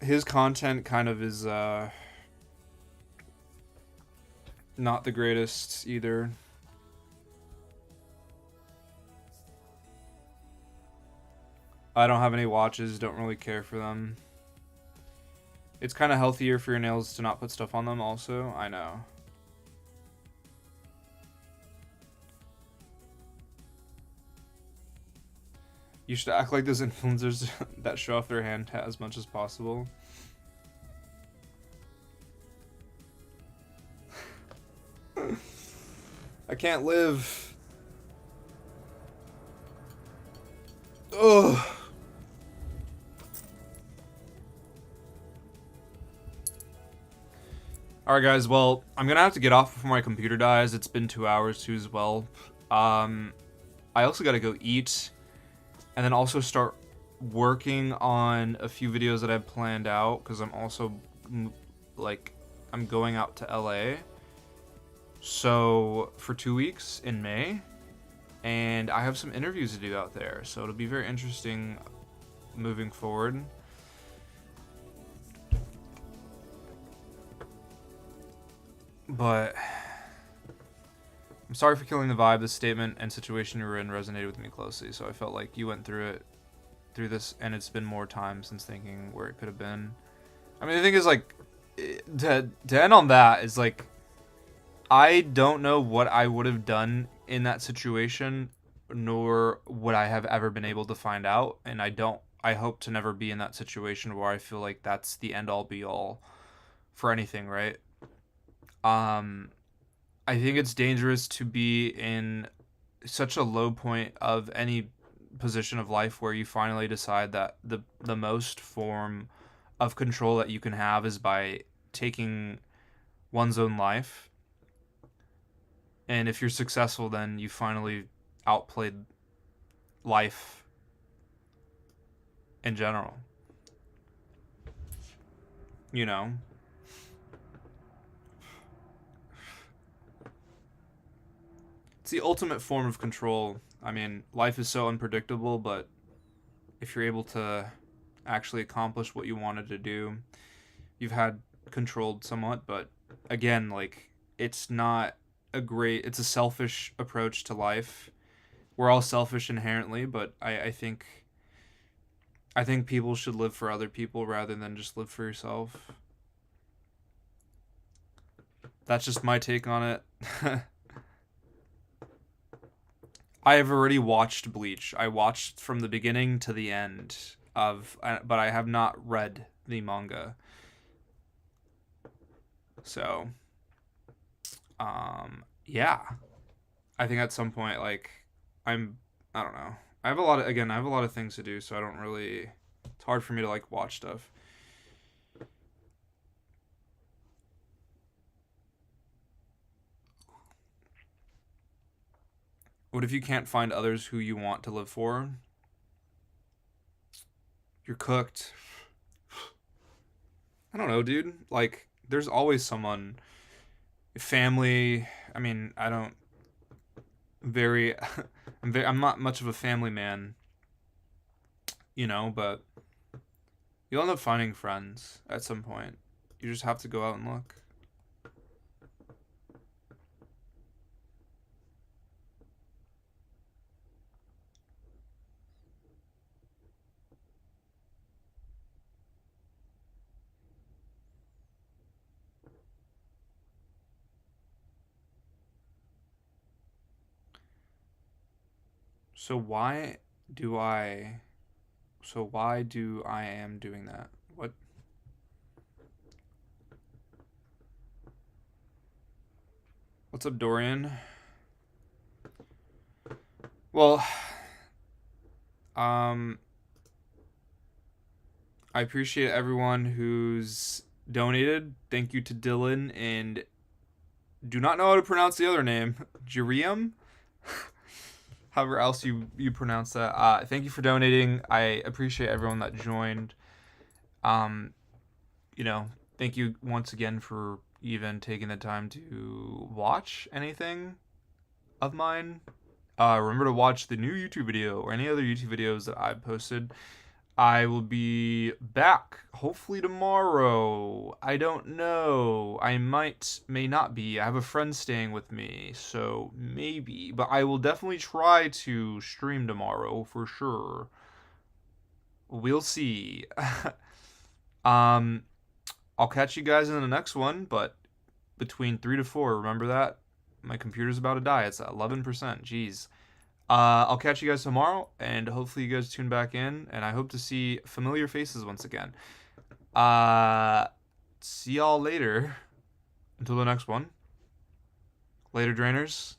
His content kind of is not the greatest either. I don't have any watches, don't really care for them. It's kind of healthier for your nails to not put stuff on them also, I know. You should act like those influencers that show off their hand as much as possible. I can't live. Ugh. Alright guys, well, I'm gonna have to get off before my computer dies. It's been 2 hours too as well. I also gotta go eat, and then also start working on a few videos that I've planned out, because I'm also, like, I'm going out to LA. So, for 2 weeks in May, and I have some interviews to do out there, so it'll be very interesting moving forward. But I'm sorry for killing the vibe. This statement and situation you were in resonated with me closely, so I felt like you went through this, and it's been more time since thinking where it could have been. I mean, the thing is, like, to end on that is, like, I don't know what I would have done in that situation, nor would I have ever been able to find out, and I hope to never be in that situation where I feel like that's the end all be all for anything, right? I think it's dangerous to be in such a low point of any position of life where you finally decide that the most form of control that you can have is by taking one's own life. And if you're successful, then you finally outplayed life in general. You know? It's the ultimate form of control. I mean, life is so unpredictable, but if you're able to actually accomplish what you wanted to do, you've had controlled somewhat, but again, like, it's not it's a selfish approach to life. We're all selfish inherently, but I think people should live for other people rather than just live for yourself. That's just my take on it. I have already watched Bleach. I watched from the beginning to the end but I have not read the manga. So, yeah. I think at some point, like, I don't know. I have a lot of things to do, so I don't really, it's hard for me to, like, watch stuff. What if you can't find others who you want to live for? You're cooked. I don't know, dude. Like, there's always someone, family. I mean, I don't very, I'm not much of a family man, but you'll end up finding friends at some point. You just have to go out and look. So why do I why do I am doing that? What? What's up, Dorian? Well, um I appreciate everyone who's donated. Thank you to Dylan, and do not know how to pronounce the other name. Jiriam? However else you pronounce that. Thank you for donating. I appreciate everyone that joined. Um, thank you once again for even taking the time to watch anything of mine. Remember to watch the new YouTube video or any other YouTube videos that I've posted. I will be back hopefully tomorrow. I don't know. May not be. I have a friend staying with me, so maybe. But I will definitely try to stream tomorrow for sure. We'll see. um, I'll catch you guys in the next one, but between 3 to 4, remember that? My computer's about to die. It's at 11%. Jeez. I'll catch you guys tomorrow, and hopefully you guys tune back in, and I hope to see familiar faces once again. Uh, See y'all later. Until the next one. Later, Drainers.